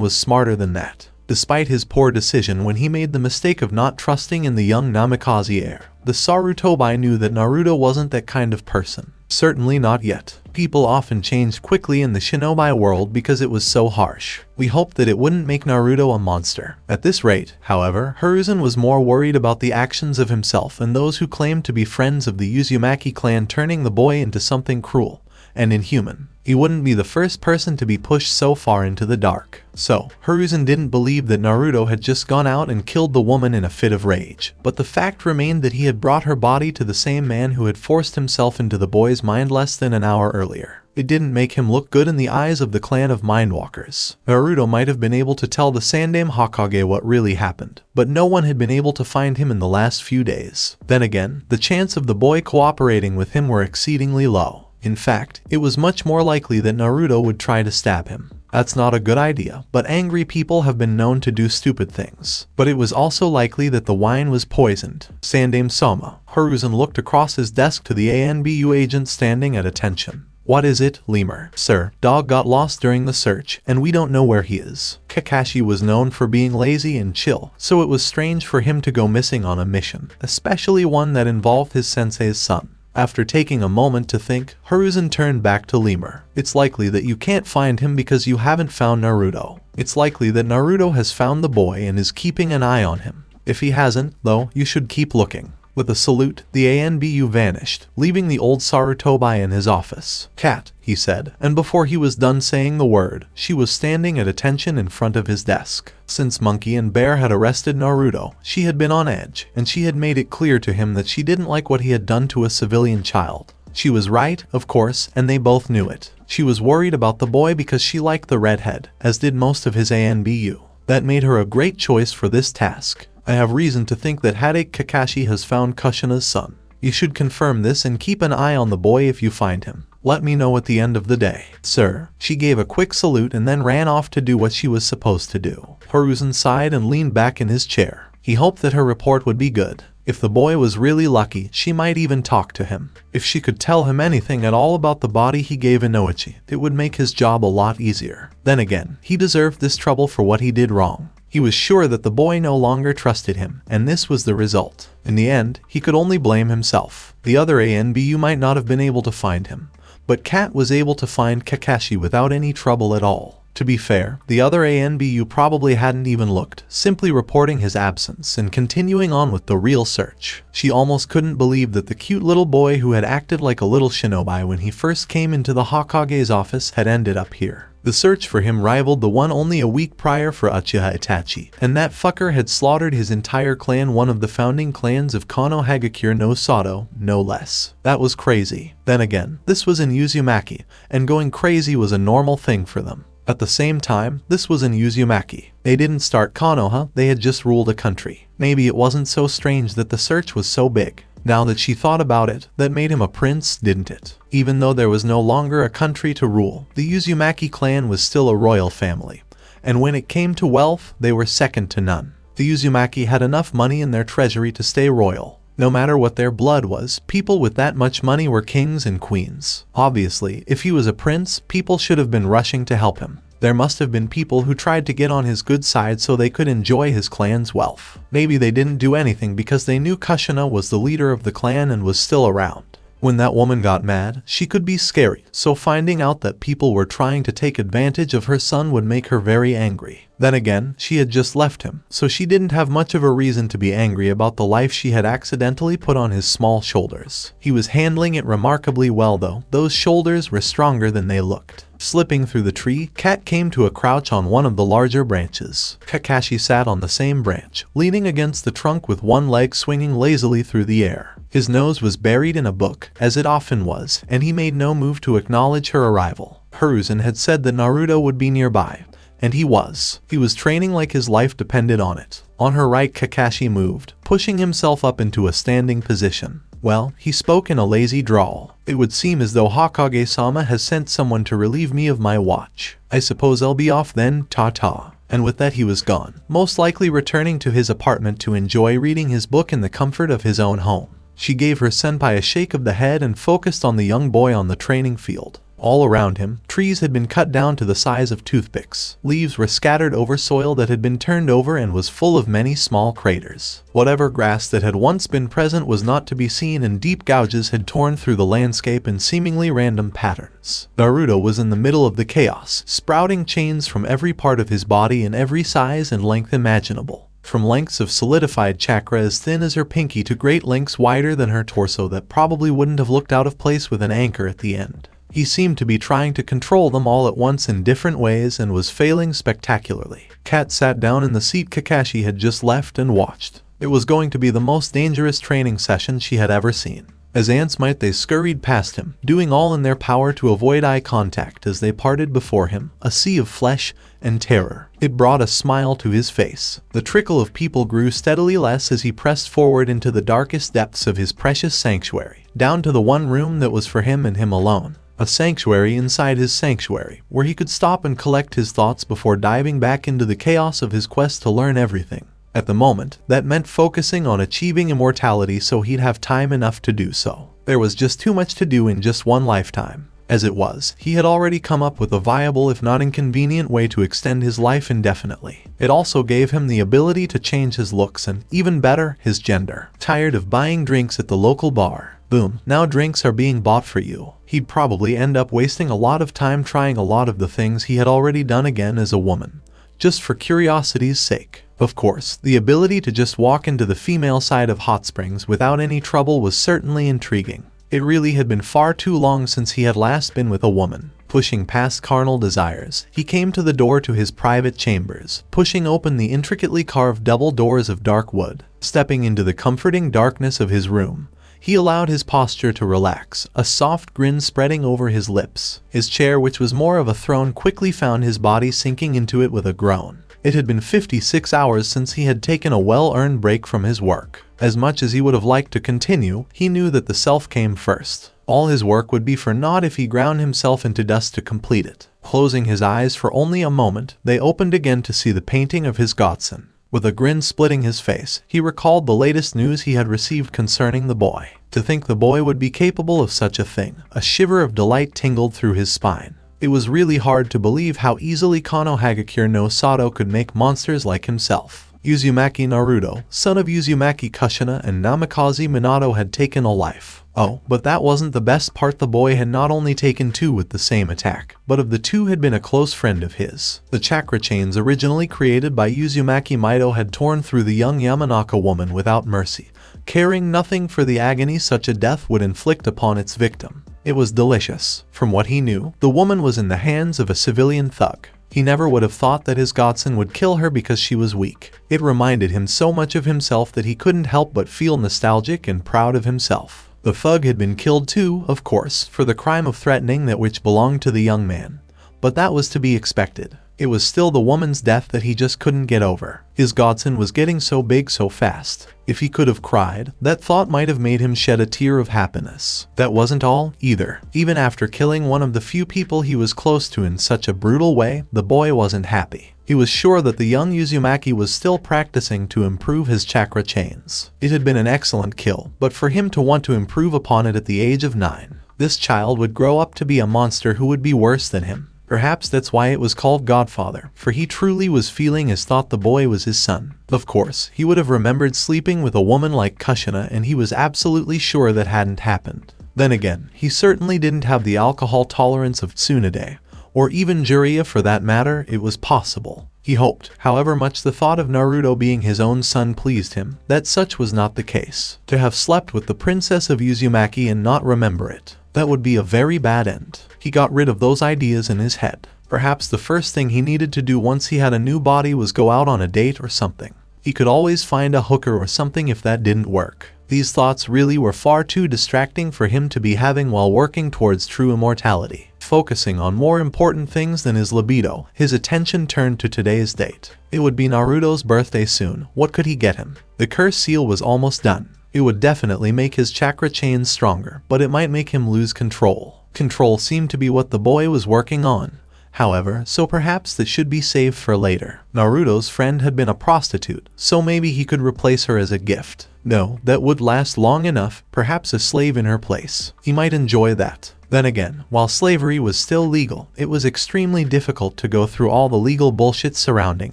was smarter than that. Despite his poor decision when he made the mistake of not trusting in the young Namikaze heir, the Sarutobi knew that Naruto wasn't that kind of person. Certainly not yet. People often changed quickly in the shinobi world because it was so harsh. We hoped that it wouldn't make Naruto a monster. At this rate, however, Hiruzen was more worried about the actions of himself and those who claimed to be friends of the Uzumaki clan turning the boy into something cruel and inhuman. He wouldn't be the first person to be pushed so far into the dark. So, Hiruzen didn't believe that Naruto had just gone out and killed the woman in a fit of rage. But the fact remained that he had brought her body to the same man who had forced himself into the boy's mind less than an hour earlier. It didn't make him look good in the eyes of the clan of Mindwalkers. Naruto might have been able to tell the Sandaime Hokage what really happened, but no one had been able to find him in the last few days. Then again, the chance of the boy cooperating with him were exceedingly low. In fact, it was much more likely that Naruto would try to stab him. That's not a good idea, but angry people have been known to do stupid things. But it was also likely that the wine was poisoned. Sandaime Soma. Hiruzen looked across his desk to the ANBU agent standing at attention. What is it, Lemur? Sir, dog got lost during the search, and we don't know where he is. Kakashi was known for being lazy and chill, so it was strange for him to go missing on a mission, especially one that involved his sensei's son. After taking a moment to think, Hiruzen turned back to Lemur. It's likely that you can't find him because you haven't found Naruto. It's likely that Naruto has found the boy and is keeping an eye on him. If he hasn't, though, you should keep looking. With a salute, the ANBU vanished, leaving the old Sarutobi in his office. "Cat," he said, and before he was done saying the word, she was standing at attention in front of his desk. Since Monkey and Bear had arrested Naruto, she had been on edge, and she had made it clear to him that she didn't like what he had done to a civilian child. She was right, of course, and they both knew it. She was worried about the boy because she liked the redhead, as did most of his ANBU. That made her a great choice for this task. I have reason to think that Hadake Kakashi has found Kushina's son. You should confirm this and keep an eye on the boy if you find him. Let me know at the end of the day. Sir. She gave a quick salute and then ran off to do what she was supposed to do. Hiruzen sighed and leaned back in his chair. He hoped that her report would be good. If the boy was really lucky, she might even talk to him. If she could tell him anything at all about the body he gave Inoichi, it would make his job a lot easier. Then again, he deserved this trouble for what he did wrong. He was sure that the boy no longer trusted him, and this was the result. In the end, he could only blame himself. The other ANBU might not have been able to find him, but Kat was able to find Kakashi without any trouble at all. To be fair, the other ANBU probably hadn't even looked, simply reporting his absence and continuing on with the real search. She almost couldn't believe that the cute little boy who had acted like a little shinobi when he first came into the Hokage's office had ended up here. The search for him rivaled the one only a week prior for Uchiha Itachi, and that fucker had slaughtered his entire clan, one of the founding clans of Konoha no Sato, no less. That was crazy. Then again, this was in Uzumaki, and going crazy was a normal thing for them. At the same time, this was in Uzumaki. They didn't start Konoha, they had just ruled a country. Maybe it wasn't so strange that the search was so big. Now that she thought about it, that made him a prince, didn't it? Even though there was no longer a country to rule, the Uzumaki clan was still a royal family. And when it came to wealth, they were second to none. The Uzumaki had enough money in their treasury to stay royal. No matter what their blood was, people with that much money were kings and queens. Obviously, if he was a prince, people should have been rushing to help him. There must have been people who tried to get on his good side so they could enjoy his clan's wealth. Maybe they didn't do anything because they knew Kushina was the leader of the clan and was still around. When that woman got mad, she could be scary, so finding out that people were trying to take advantage of her son would make her very angry. Then again, she had just left him, so she didn't have much of a reason to be angry about the life she had accidentally put on his small shoulders. He was handling it remarkably well though. Those shoulders were stronger than they looked. Slipping through the tree, Kat came to a crouch on one of the larger branches. Kakashi sat on the same branch, leaning against the trunk with one leg swinging lazily through the air. His nose was buried in a book, as it often was, and he made no move to acknowledge her arrival. Hiruzen had said that Naruto would be nearby, and he was. He was training like his life depended on it. On her right, Kakashi moved, pushing himself up into a standing position. Well, he spoke in a lazy drawl. It would seem as though Hokage-sama has sent someone to relieve me of my watch. I suppose I'll be off then, ta-ta. And with that he was gone, most likely returning to his apartment to enjoy reading his book in the comfort of his own home. She gave her senpai a shake of the head and focused on the young boy on the training field. All around him, trees had been cut down to the size of toothpicks. Leaves were scattered over soil that had been turned over and was full of many small craters. Whatever grass that had once been present was not to be seen, and deep gouges had torn through the landscape in seemingly random patterns. Naruto was in the middle of the chaos, sprouting chains from every part of his body in every size and length imaginable. From lengths of solidified chakra as thin as her pinky to great lengths wider than her torso that probably wouldn't have looked out of place with an anchor at the end. He seemed to be trying to control them all at once in different ways and was failing spectacularly. Kat sat down in the seat Kakashi had just left and watched. It was going to be the most dangerous training session she had ever seen. As ants might, they scurried past him, doing all in their power to avoid eye contact as they parted before him, a sea of flesh and terror. It brought a smile to his face. The trickle of people grew steadily less as he pressed forward into the darkest depths of his precious sanctuary, down to the one room that was for him and him alone. A sanctuary inside his sanctuary, where he could stop and collect his thoughts before diving back into the chaos of his quest to learn everything. At the moment, that meant focusing on achieving immortality so he'd have time enough to do so. There was just too much to do in just one lifetime. As it was, he had already come up with a viable if not inconvenient way to extend his life indefinitely. It also gave him the ability to change his looks and, even better, his gender. Tired of buying drinks at the local bar? Boom, now drinks are being bought for you. He'd probably end up wasting a lot of time trying a lot of the things he had already done again as a woman, just for curiosity's sake. Of course, the ability to just walk into the female side of hot springs without any trouble was certainly intriguing. It really had been far too long since he had last been with a woman. Pushing past carnal desires, he came to the door to his private chambers, pushing open the intricately carved double doors of dark wood. Stepping into the comforting darkness of his room, he allowed his posture to relax, a soft grin spreading over his lips. His chair, which was more of a throne, quickly found his body sinking into it with a groan. It had been 56 hours since he had taken a well-earned break from his work. As much as he would have liked to continue, he knew that the self came first. All his work would be for naught if he ground himself into dust to complete it. Closing his eyes for only a moment, they opened again to see the painting of his godson. With a grin splitting his face, he recalled the latest news he had received concerning the boy. To think the boy would be capable of such a thing, a shiver of delight tingled through his spine. It was really hard to believe how easily Konoha no Sato could make monsters like himself. Uzumaki Naruto, son of Uzumaki Kushina and Namikaze Minato, had taken a life. Oh, but that wasn't the best part. The boy had not only taken two with the same attack, but of the two had been a close friend of his. The chakra chains originally created by Uzumaki Maido had torn through the young Yamanaka woman without mercy, caring nothing for the agony such a death would inflict upon its victim. It was delicious. From what he knew, the woman was in the hands of a civilian thug. He never would have thought that his godson would kill her because she was weak. It reminded him so much of himself that he couldn't help but feel nostalgic and proud of himself. The thug had been killed too, of course, for the crime of threatening that which belonged to the young man. But that was to be expected. It was still the woman's death that he just couldn't get over. His godson was getting so big so fast. If he could have cried, that thought might have made him shed a tear of happiness. That wasn't all, either. Even after killing one of the few people he was close to in such a brutal way, the boy wasn't happy. He was sure that the young Uzumaki was still practicing to improve his chakra chains. It had been an excellent kill, but for him to want to improve upon it at the age of 9, this child would grow up to be a monster who would be worse than him. Perhaps that's why it was called Godfather, for he truly was feeling as thought the boy was his son. Of course, he would have remembered sleeping with a woman like Kushina, and he was absolutely sure that hadn't happened. Then again, he certainly didn't have the alcohol tolerance of Tsunade, or even Jiraiya for that matter. It was possible. He hoped, however much the thought of Naruto being his own son pleased him, that such was not the case. To have slept with the princess of Uzumaki and not remember it, that would be a very bad end. He got rid of those ideas in his head. Perhaps the first thing he needed to do once he had a new body was go out on a date or something. He could always find a hooker or something if that didn't work. These thoughts really were far too distracting for him to be having while working towards true immortality. Focusing on more important things than his libido, his attention turned to today's date. It would be Naruto's birthday soon. What could he get him? The curse seal was almost done. It would definitely make his chakra chains stronger, but it might make him lose control. Control seemed to be what the boy was working on. However, so perhaps that should be saved for later. Naruto's friend had been a prostitute, so maybe he could replace her as a gift. No, that would last long enough, perhaps a slave in her place. He might enjoy that. Then again, while slavery was still legal, it was extremely difficult to go through all the legal bullshit surrounding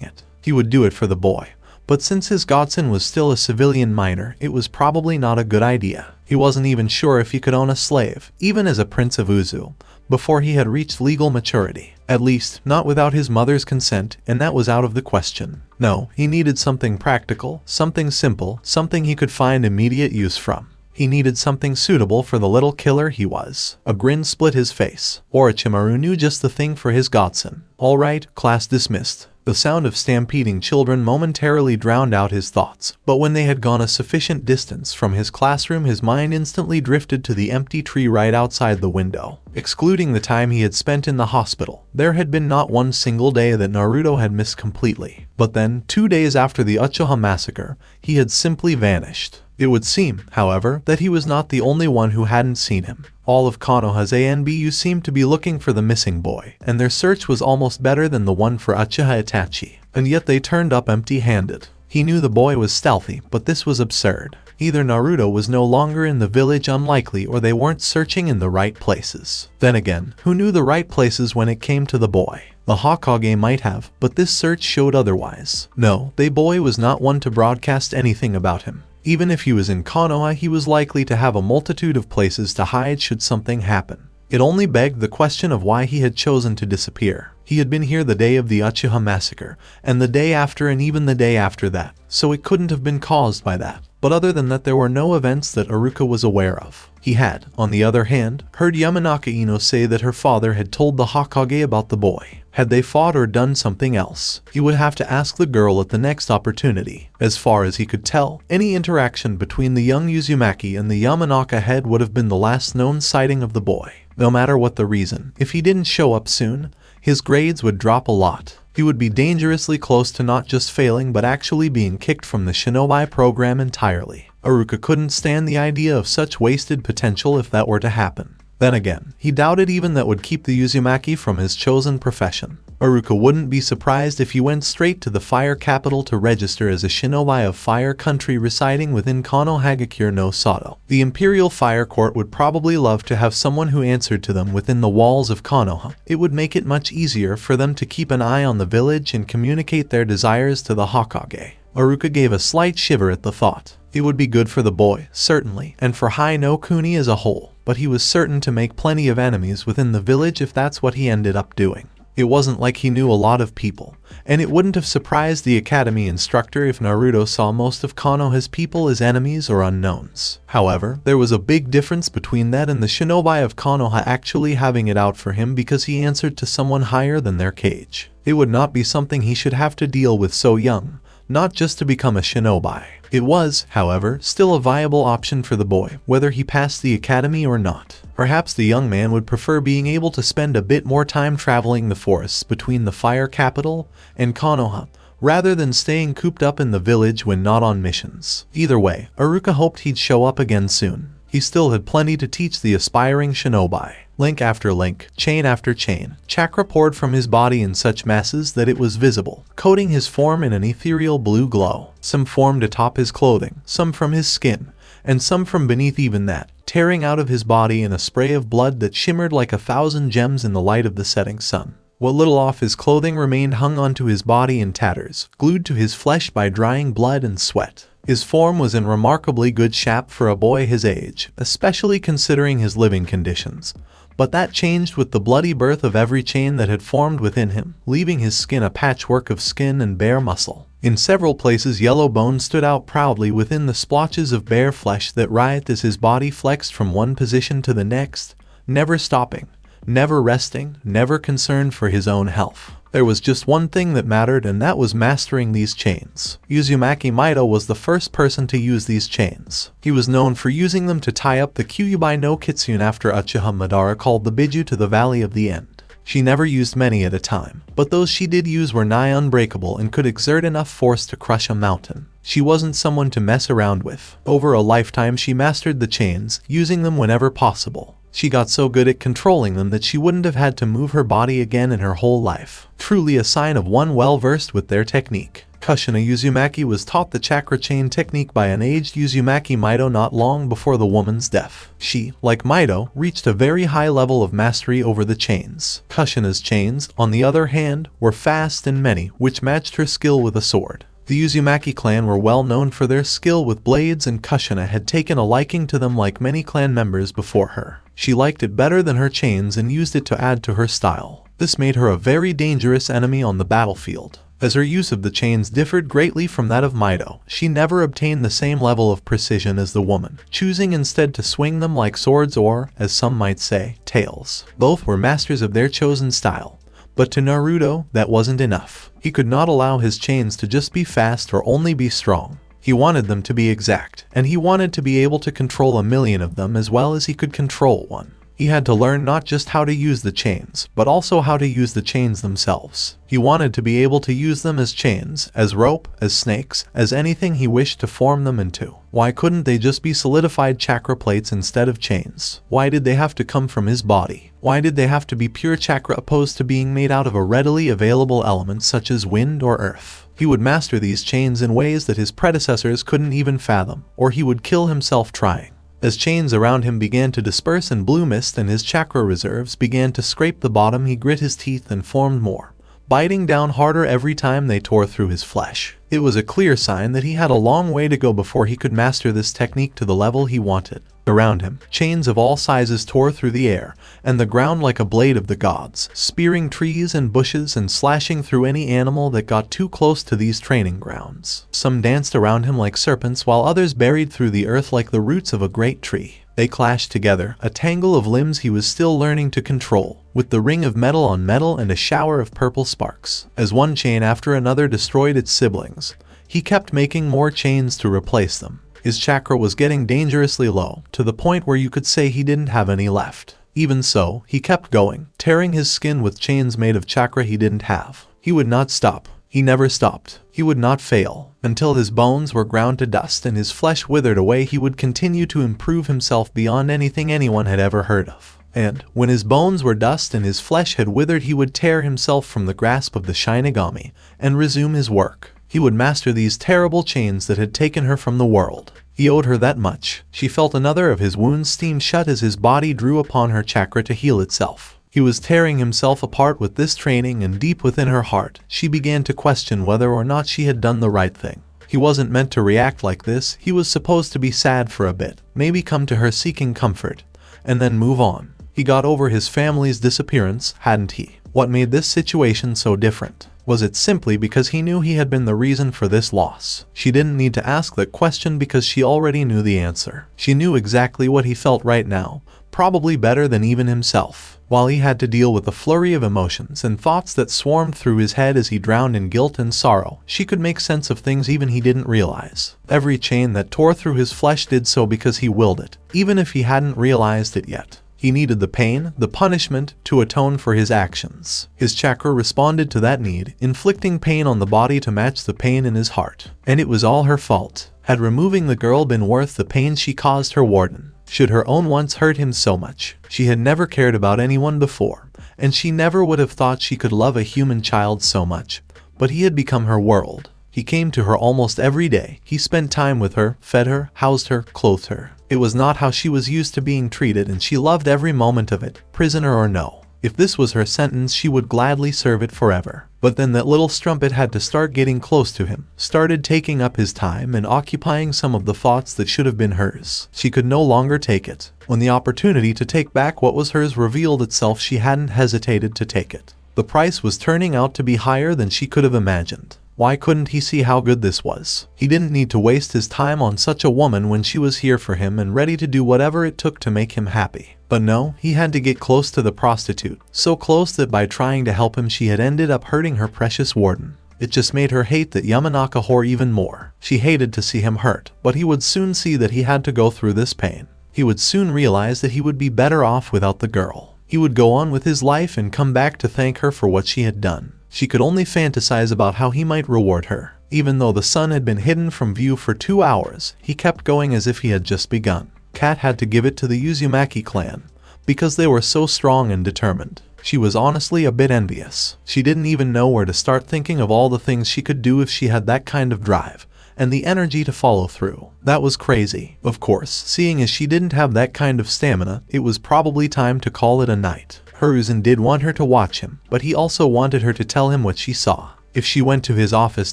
it. He would do it for the boy. But since his godson was still a civilian minor, it was probably not a good idea. He wasn't even sure if he could own a slave, even as a prince of Uzu, before he had reached legal maturity. At least, not without his mother's consent, and that was out of the question. No, he needed something practical, something simple, something he could find immediate use from. He needed something suitable for the little killer he was. A grin split his face. Orochimaru knew just the thing for his godson. All right, class dismissed. The sound of stampeding children momentarily drowned out his thoughts, but when they had gone a sufficient distance from his classroom, his mind instantly drifted to the empty tree right outside the window. Excluding the time he had spent in the hospital, there had been not one single day that Naruto had missed completely. But then, 2 days after the Uchiha massacre, he had simply vanished. It would seem, however, that he was not the only one who hadn't seen him. All of Konoha's ANBU seemed to be looking for the missing boy, and their search was almost better than the one for Uchiha Itachi. And yet they turned up empty-handed. He knew the boy was stealthy, but this was absurd. Either Naruto was no longer in the village unlikely or they weren't searching in the right places. Then again, who knew the right places when it came to the boy? The Hokage might have, but this search showed otherwise. No, the boy was not one to broadcast anything about him. Even if he was in Konoha, he was likely to have a multitude of places to hide should something happen. It only begged the question of why he had chosen to disappear. He had been here the day of the Uchiha massacre, and the day after and even the day after that, so it couldn't have been caused by that. But other than that, there were no events that Iruka was aware of. He had, on the other hand, heard Yamanaka Ino say that her father had told the Hokage about the boy. Had they fought or done something else? He would have to ask the girl at the next opportunity. As far as he could tell, any interaction between the young Uzumaki and the Yamanaka head would have been the last known sighting of the boy. No matter what the reason, if he didn't show up soon, his grades would drop a lot. He would be dangerously close to not just failing but actually being kicked from the shinobi program entirely. Iruka couldn't stand the idea of such wasted potential if that were to happen. Then again, he doubted even that would keep the Uzumaki from his chosen profession. Iruka wouldn't be surprised if he went straight to the fire capital to register as a shinobi of fire country residing within Konoha no Sato. The Imperial Fire Court would probably love to have someone who answered to them within the walls of Konoha. It would make it much easier for them to keep an eye on the village and communicate their desires to the Hokage. Iruka gave a slight shiver at the thought. It would be good for the boy, certainly, and for Hai no Kuni as a whole, but he was certain to make plenty of enemies within the village if that's what he ended up doing. It wasn't like he knew a lot of people, and it wouldn't have surprised the academy instructor if Naruto saw most of Konoha's people as enemies or unknowns. However, there was a big difference between that and the shinobi of Konoha actually having it out for him because he answered to someone higher than their cage. It would not be something he should have to deal with so young, not just to become a shinobi. It was, however, still a viable option for the boy, whether he passed the academy or not. Perhaps the young man would prefer being able to spend a bit more time traveling the forests between the fire capital and Konoha, rather than staying cooped up in the village when not on missions. Either way, Iruka hoped he'd show up again soon. He still had plenty to teach the aspiring shinobi. Link after link, chain after chain, chakra poured from his body in such masses that it was visible, coating his form in an ethereal blue glow. Some formed atop his clothing, some from his skin, and some from beneath even that, tearing out of his body in a spray of blood that shimmered like 1,000 gems in the light of the setting sun. What little off his clothing remained hung onto his body in tatters, glued to his flesh by drying blood and sweat. His form was in remarkably good shape for a boy his age, especially considering his living conditions. But that changed with the bloody birth of every chain that had formed within him, leaving his skin a patchwork of skin and bare muscle. In several places yellow bones stood out proudly within the splotches of bare flesh that writhed as his body flexed from one position to the next, never stopping, never resting, never concerned for his own health. There was just one thing that mattered, and that was mastering these chains. Uzumaki Maido was the first person to use these chains. He was known for using them to tie up the Kyuubi no Kitsune after Uchiha Madara called the Biju to the Valley of the End. She never used many at a time, but those she did use were nigh unbreakable and could exert enough force to crush a mountain. She wasn't someone to mess around with. Over a lifetime she mastered the chains, using them whenever possible. She got so good at controlling them that she wouldn't have had to move her body again in her whole life. Truly a sign of one well versed with their technique. Kushina Uzumaki was taught the chakra chain technique by an aged Uzumaki Maido not long before the woman's death. She, like Maido, reached a very high level of mastery over the chains. Kushina's chains, on the other hand, were fast and many, which matched her skill with a sword. The Uzumaki clan were well known for their skill with blades, and Kushina had taken a liking to them like many clan members before her. She liked it better than her chains and used it to add to her style. This made her a very dangerous enemy on the battlefield. As her use of the chains differed greatly from that of Maido, she never obtained the same level of precision as the woman, choosing instead to swing them like swords or, as some might say, tails. Both were masters of their chosen style. But to Naruto, that wasn't enough. He could not allow his chains to just be fast or only be strong. He wanted them to be exact, and he wanted to be able to control 1,000,000 of them as well as he could control one. He had to learn not just how to use the chains, but also how to use the chains themselves. He wanted to be able to use them as chains, as rope, as snakes, as anything he wished to form them into. Why couldn't they just be solidified chakra plates instead of chains? Why did they have to come from his body? Why did they have to be pure chakra opposed to being made out of a readily available element such as wind or earth? He would master these chains in ways that his predecessors couldn't even fathom, or he would kill himself trying. As chains around him began to disperse in blue mist and his chakra reserves began to scrape the bottom, he grit his teeth and formed more, biting down harder every time they tore through his flesh. It was a clear sign that he had a long way to go before he could master this technique to the level he wanted. Around him, chains of all sizes tore through the air and the ground like a blade of the gods, spearing trees and bushes and slashing through any animal that got too close to these training grounds. Some danced around him like serpents, while others buried through the earth like the roots of a great tree. They clashed together, a tangle of limbs he was still learning to control, with the ring of metal on metal and a shower of purple sparks. As one chain after another destroyed its siblings, he kept making more chains to replace them. His chakra was getting dangerously low, to the point where you could say he didn't have any left. Even so, he kept going, tearing his skin with chains made of chakra he didn't have. He would not stop. He never stopped. He would not fail. Until his bones were ground to dust and his flesh withered away, he would continue to improve himself beyond anything anyone had ever heard of. And, when his bones were dust and his flesh had withered, he would tear himself from the grasp of the Shinigami and resume his work. He would master these terrible chains that had taken her from the world. He owed her that much. She felt another of his wounds steam shut as his body drew upon her chakra to heal itself. He was tearing himself apart with this training, and deep within her heart, she began to question whether or not she had done the right thing. He wasn't meant to react like this. He was supposed to be sad for a bit, maybe come to her seeking comfort, and then move on. He got over his family's disappearance, hadn't he? What made this situation so different? Was it simply because he knew he had been the reason for this loss? She didn't need to ask that question because she already knew the answer. She knew exactly what he felt right now, probably better than even himself. While he had to deal with a flurry of emotions and thoughts that swarmed through his head as he drowned in guilt and sorrow, she could make sense of things even he didn't realize. Every chain that tore through his flesh did so because he willed it, even if he hadn't realized it yet. He needed the pain, the punishment, to atone for his actions. His chakra responded to that need, inflicting pain on the body to match the pain in his heart. And it was all her fault. Had removing the girl been worth the pain she caused her warden? Should her own wants hurt him so much? She had never cared about anyone before, and she never would have thought she could love a human child so much. But he had become her world. He came to her almost every day. He spent time with her, fed her, housed her, clothed her. It was not how she was used to being treated, and she loved every moment of it, prisoner or no. If this was her sentence, she would gladly serve it forever. But then that little strumpet had to start getting close to him, started taking up his time and occupying some of the thoughts that should have been hers. She could no longer take it. When the opportunity to take back what was hers revealed itself, she hadn't hesitated to take it. The price was turning out to be higher than she could have imagined. Why couldn't he see how good this was? He didn't need to waste his time on such a woman when she was here for him and ready to do whatever it took to make him happy. But no, he had to get close to the prostitute, so close that by trying to help him she had ended up hurting her precious warden. It just made her hate that Yamanaka whore even more. She hated to see him hurt, but he would soon see that he had to go through this pain. He would soon realize that he would be better off without the girl. He would go on with his life and come back to thank her for what she had done. She could only fantasize about how he might reward her. Even though the sun had been hidden from view for 2 hours, he kept going as if he had just begun. Kat had to give it to the Uzumaki clan, because they were so strong and determined. She was honestly a bit envious. She didn't even know where to start thinking of all the things she could do if she had that kind of drive, and the energy to follow through. That was crazy. Of course, seeing as she didn't have that kind of stamina, it was probably time to call it a night. Hiruzen did want her to watch him, but he also wanted her to tell him what she saw. If she went to his office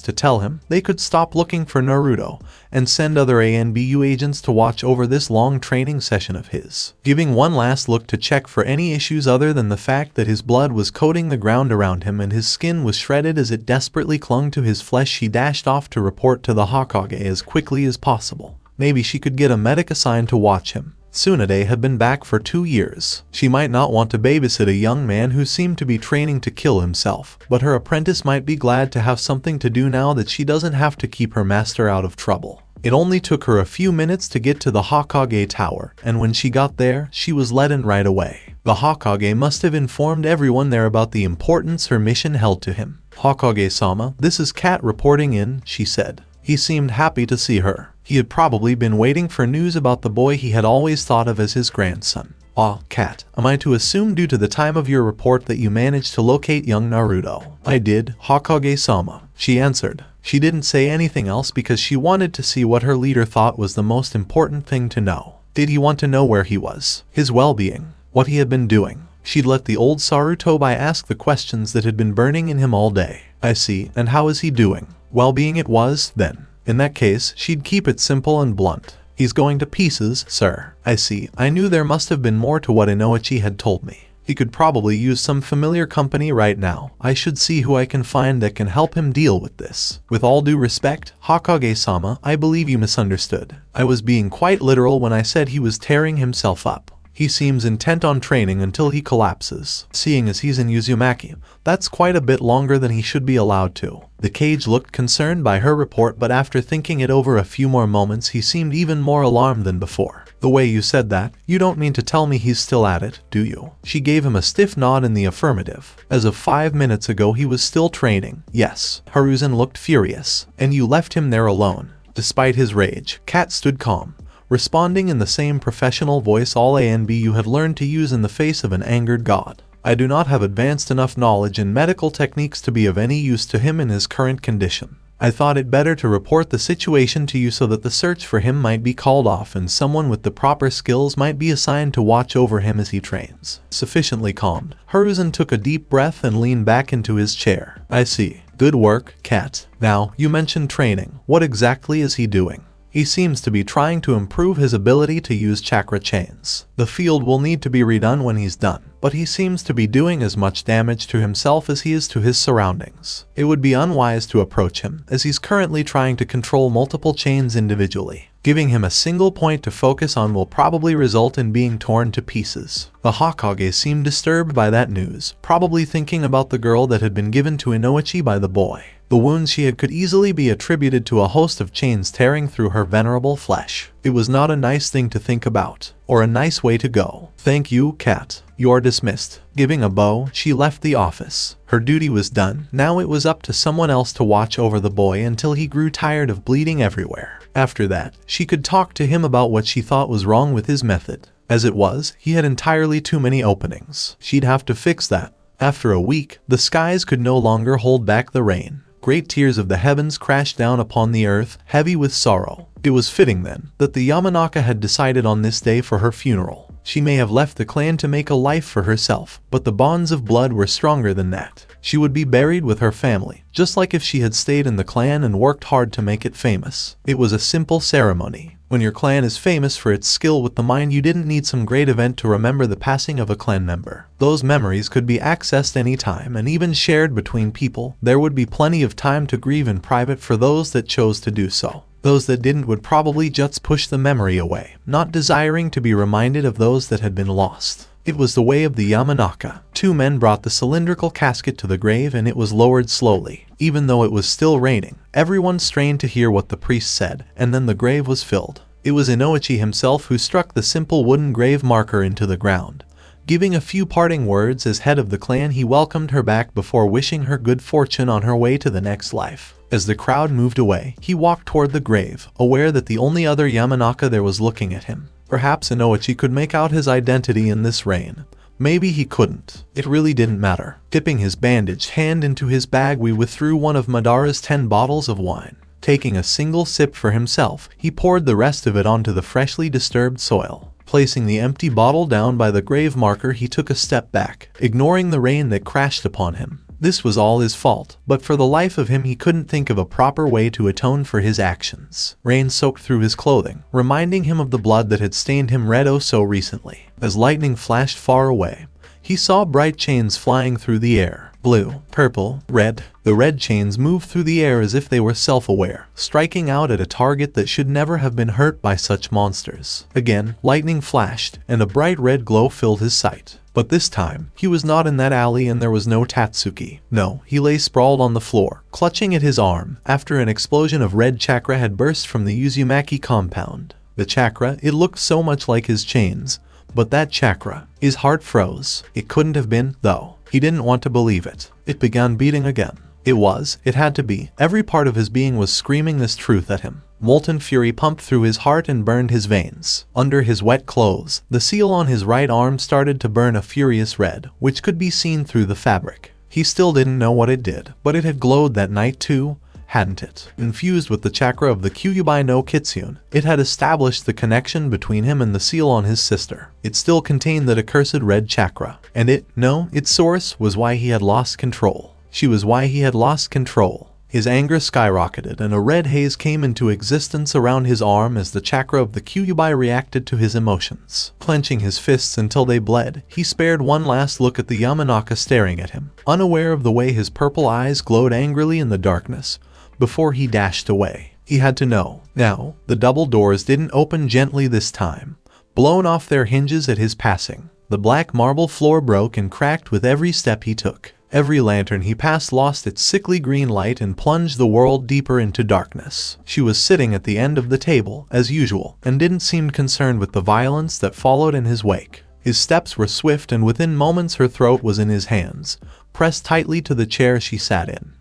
to tell him, they could stop looking for Naruto and send other ANBU agents to watch over this long training session of his. Giving one last look to check for any issues other than the fact that his blood was coating the ground around him and his skin was shredded as it desperately clung to his flesh, she dashed off to report to the Hokage as quickly as possible. Maybe she could get a medic assigned to watch him. Tsunade had been back for 2 years. She might not want to babysit a young man who seemed to be training to kill himself, but her apprentice might be glad to have something to do now that she doesn't have to keep her master out of trouble. It only took her a few minutes to get to the Hokage tower, and when she got there, she was let in right away. The Hokage must have informed everyone there about the importance her mission held to him. "Hokage-sama, this is Kat reporting in," she said. He seemed happy to see her. He had probably been waiting for news about the boy he had always thought of as his grandson. "Ah, Kat, am I to assume due to the time of your report that you managed to locate young Naruto?" "I did, Hokage-sama," she answered. She didn't say anything else because she wanted to see what her leader thought was the most important thing to know. Did he want to know where he was, his well-being, what he had been doing? She'd let the old Sarutobi ask the questions that had been burning in him all day. I see, and how is he doing? Well-being it was, then. In that case, she'd keep it simple and blunt. He's going to pieces, sir. I see. I knew there must have been more to what Inoichi had told me. He could probably use some familiar company right now. I should see who I can find that can help him deal with this. With all due respect, Hokage-sama, I believe you misunderstood. I was being quite literal when I said he was tearing himself up. He seems intent on training until he collapses. Seeing as he's in Uzumaki, that's quite a bit longer than he should be allowed to. The Cage looked concerned by her report, but after thinking it over a few more moments he seemed even more alarmed than before. The way you said that, you don't mean to tell me he's still at it, do you? She gave him a stiff nod in the affirmative. As of 5 minutes ago he was still training. Yes. Hiruzen looked furious. And you left him there alone. Despite his rage, Kat stood calm, responding in the same professional voice all A and B you had learned to use in the face of an angered god. I do not have advanced enough knowledge in medical techniques to be of any use to him in his current condition. I thought it better to report the situation to you so that the search for him might be called off and someone with the proper skills might be assigned to watch over him as he trains. Sufficiently calmed, Hiruzen took a deep breath and leaned back into his chair. I see. Good work, Kat. Now, you mentioned training. What exactly is he doing? He seems to be trying to improve his ability to use chakra chains. The field will need to be redone when he's done, but he seems to be doing as much damage to himself as he is to his surroundings. It would be unwise to approach him, as he's currently trying to control multiple chains individually. Giving him a single point to focus on will probably result in being torn to pieces. The Hokage seemed disturbed by that news, probably thinking about the girl that had been given to Inoichi by the boy. The wounds she had could easily be attributed to a host of chains tearing through her venerable flesh. It was not a nice thing to think about, or a nice way to go. Thank you, Kat. You are dismissed. Giving a bow, she left the office. Her duty was done. Now it was up to someone else to watch over the boy until he grew tired of bleeding everywhere. After that, she could talk to him about what she thought was wrong with his method. As it was, he had entirely too many openings. She'd have to fix that. After a week, the skies could no longer hold back the rain. Great tears of the heavens crashed down upon the earth, heavy with sorrow. It was fitting then, that the Yamanaka had decided on this day for her funeral. She may have left the clan to make a life for herself, but the bonds of blood were stronger than that. She would be buried with her family, just like if she had stayed in the clan and worked hard to make it famous. It was a simple ceremony. When your clan is famous for its skill with the mind, you didn't need some great event to remember the passing of a clan member. Those memories could be accessed anytime and even shared between people. There would be plenty of time to grieve in private for those that chose to do so. Those that didn't would probably just push the memory away, not desiring to be reminded of those that had been lost. It was the way of the Yamanaka. 2 men brought the cylindrical casket to the grave and it was lowered slowly. Even though it was still raining, everyone strained to hear what the priest said, and then the grave was filled. It was Inoichi himself who struck the simple wooden grave marker into the ground. Giving a few parting words as head of the clan, he welcomed her back before wishing her good fortune on her way to the next life. As the crowd moved away, he walked toward the grave, aware that the only other Yamanaka there was looking at him. Perhaps Inoichi could make out his identity in this rain. Maybe he couldn't. It really didn't matter. Dipping his bandaged hand into his bag, we withdrew one of Madara's 10 bottles of wine. Taking a single sip for himself, he poured the rest of it onto the freshly disturbed soil. Placing the empty bottle down by the grave marker, he took a step back, ignoring the rain that crashed upon him. This was all his fault, but for the life of him he couldn't think of a proper way to atone for his actions. Rain soaked through his clothing, reminding him of the blood that had stained him red oh so recently. As lightning flashed far away, he saw bright chains flying through the air. Blue, purple, red. The red chains moved through the air as if they were self-aware, striking out at a target that should never have been hurt by such monsters. Again, lightning flashed, and a bright red glow filled his sight. But this time, he was not in that alley and there was no Tatsuki. No, he lay sprawled on the floor, clutching at his arm, after an explosion of red chakra had burst from the Uzumaki compound. The chakra, it looked so much like his chains, but that chakra, his heart froze. It couldn't have been, though. He didn't want to believe it. It began beating again. It had to be. Every part of his being was screaming this truth at him. Molten fury pumped through his heart and burned his veins. Under his wet clothes, the seal on his right arm started to burn a furious red, which could be seen through the fabric. He still didn't know what it did, but it had glowed that night too, hadn't it? Infused with the chakra of the Kyuubi no Kitsune, it had established the connection between him and the seal on his sister. It still contained that accursed red chakra, and its source was why he had lost control. She was why he had lost control. His anger skyrocketed, and a red haze came into existence around his arm as the chakra of the Kyuubi reacted to his emotions. Clenching his fists until they bled, he spared one last look at the Yamanaka staring at him, unaware of the way his purple eyes glowed angrily in the darkness, before he dashed away. He had to know. Now, the double doors didn't open gently this time, blown off their hinges at his passing. The black marble floor broke and cracked with every step he took. Every lantern he passed lost its sickly green light and plunged the world deeper into darkness. She was sitting at the end of the table, as usual, and didn't seem concerned with the violence that followed in his wake. His steps were swift, and within moments her throat was in his hands, pressed tightly to the chair she sat in.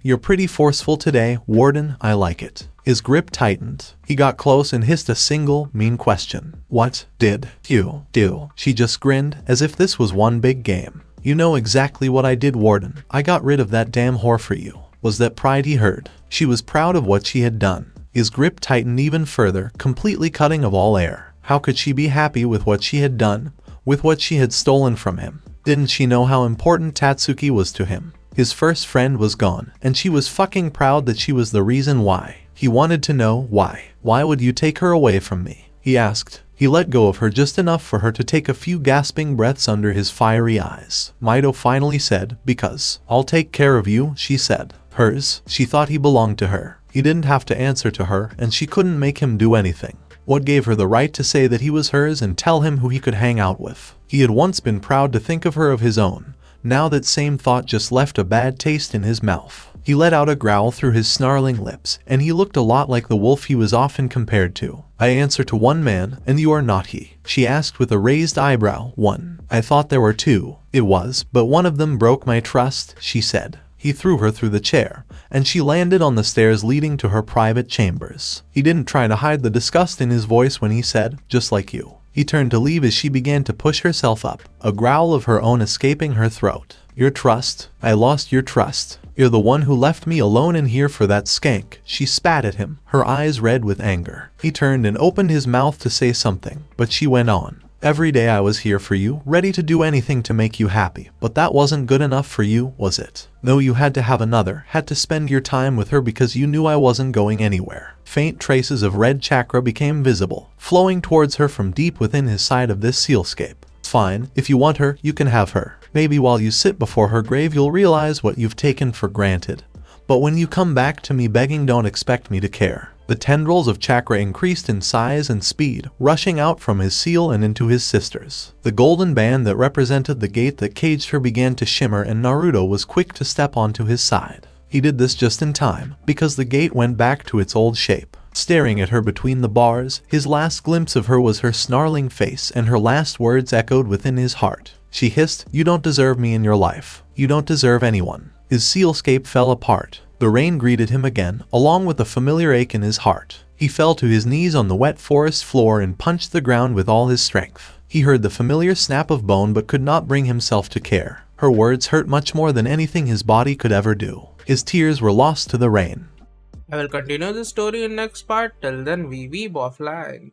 You're pretty forceful today, Warden, I like it. His grip tightened. He got close and hissed a single, mean question. What did you do? She just grinned, as if this was one big game. You know exactly what I did, Warden. I got rid of that damn whore for you. Was that pride he heard? She was proud of what she had done. His grip tightened even further, completely cutting of all air. How could she be happy with what she had done, with what she had stolen from him? Didn't she know how important Tatsuki was to him? His first friend was gone, and she was fucking proud that she was the reason why. He wanted to know why. Why would you take her away from me? He asked. He let go of her just enough for her to take a few gasping breaths under his fiery eyes. Maido finally said, because I'll take care of you, she said. Hers? She thought he belonged to her. He didn't have to answer to her, and she couldn't make him do anything. What gave her the right to say that he was hers and tell him who he could hang out with? He had once been proud to think of her of his own. Now that same thought just left a bad taste in his mouth. He let out a growl through his snarling lips, and he looked a lot like the wolf he was often compared to. I answer to one man, and you are not he, she asked with a raised eyebrow. One. I thought there were two. It was, but one of them broke my trust, she said. He threw her through the chair, and she landed on the stairs leading to her private chambers. He didn't try to hide the disgust in his voice when he said, just like you. He turned to leave as she began to push herself up, a growl of her own escaping her throat. Your trust? I lost your trust. You're the one who left me alone in here for that skank. She spat at him, her eyes red with anger. He turned and opened his mouth to say something, but she went on. Every day I was here for you, ready to do anything to make you happy, but that wasn't good enough for you, was it? No, you had to have another, had to spend your time with her because you knew I wasn't going anywhere. Faint traces of red chakra became visible, flowing towards her from deep within his side of this sealscape. Fine, if you want her, you can have her. Maybe while you sit before her grave you'll realize what you've taken for granted. But when you come back to me begging, don't expect me to care. The tendrils of chakra increased in size and speed, rushing out from his seal and into his sisters. The golden band that represented the gate that caged her began to shimmer, and Naruto was quick to step onto his side. He did this just in time, because the gate went back to its old shape. Staring at her between the bars, his last glimpse of her was her snarling face, and her last words echoed within his heart. She hissed, "You don't deserve me in your life. You don't deserve anyone." His sealscape fell apart. The rain greeted him again, along with a familiar ache in his heart. He fell to his knees on the wet forest floor and punched the ground with all his strength. He heard the familiar snap of bone but could not bring himself to care. Her words hurt much more than anything his body could ever do. His tears were lost to the rain. I will continue the story in next part. Till then, we weeb offline.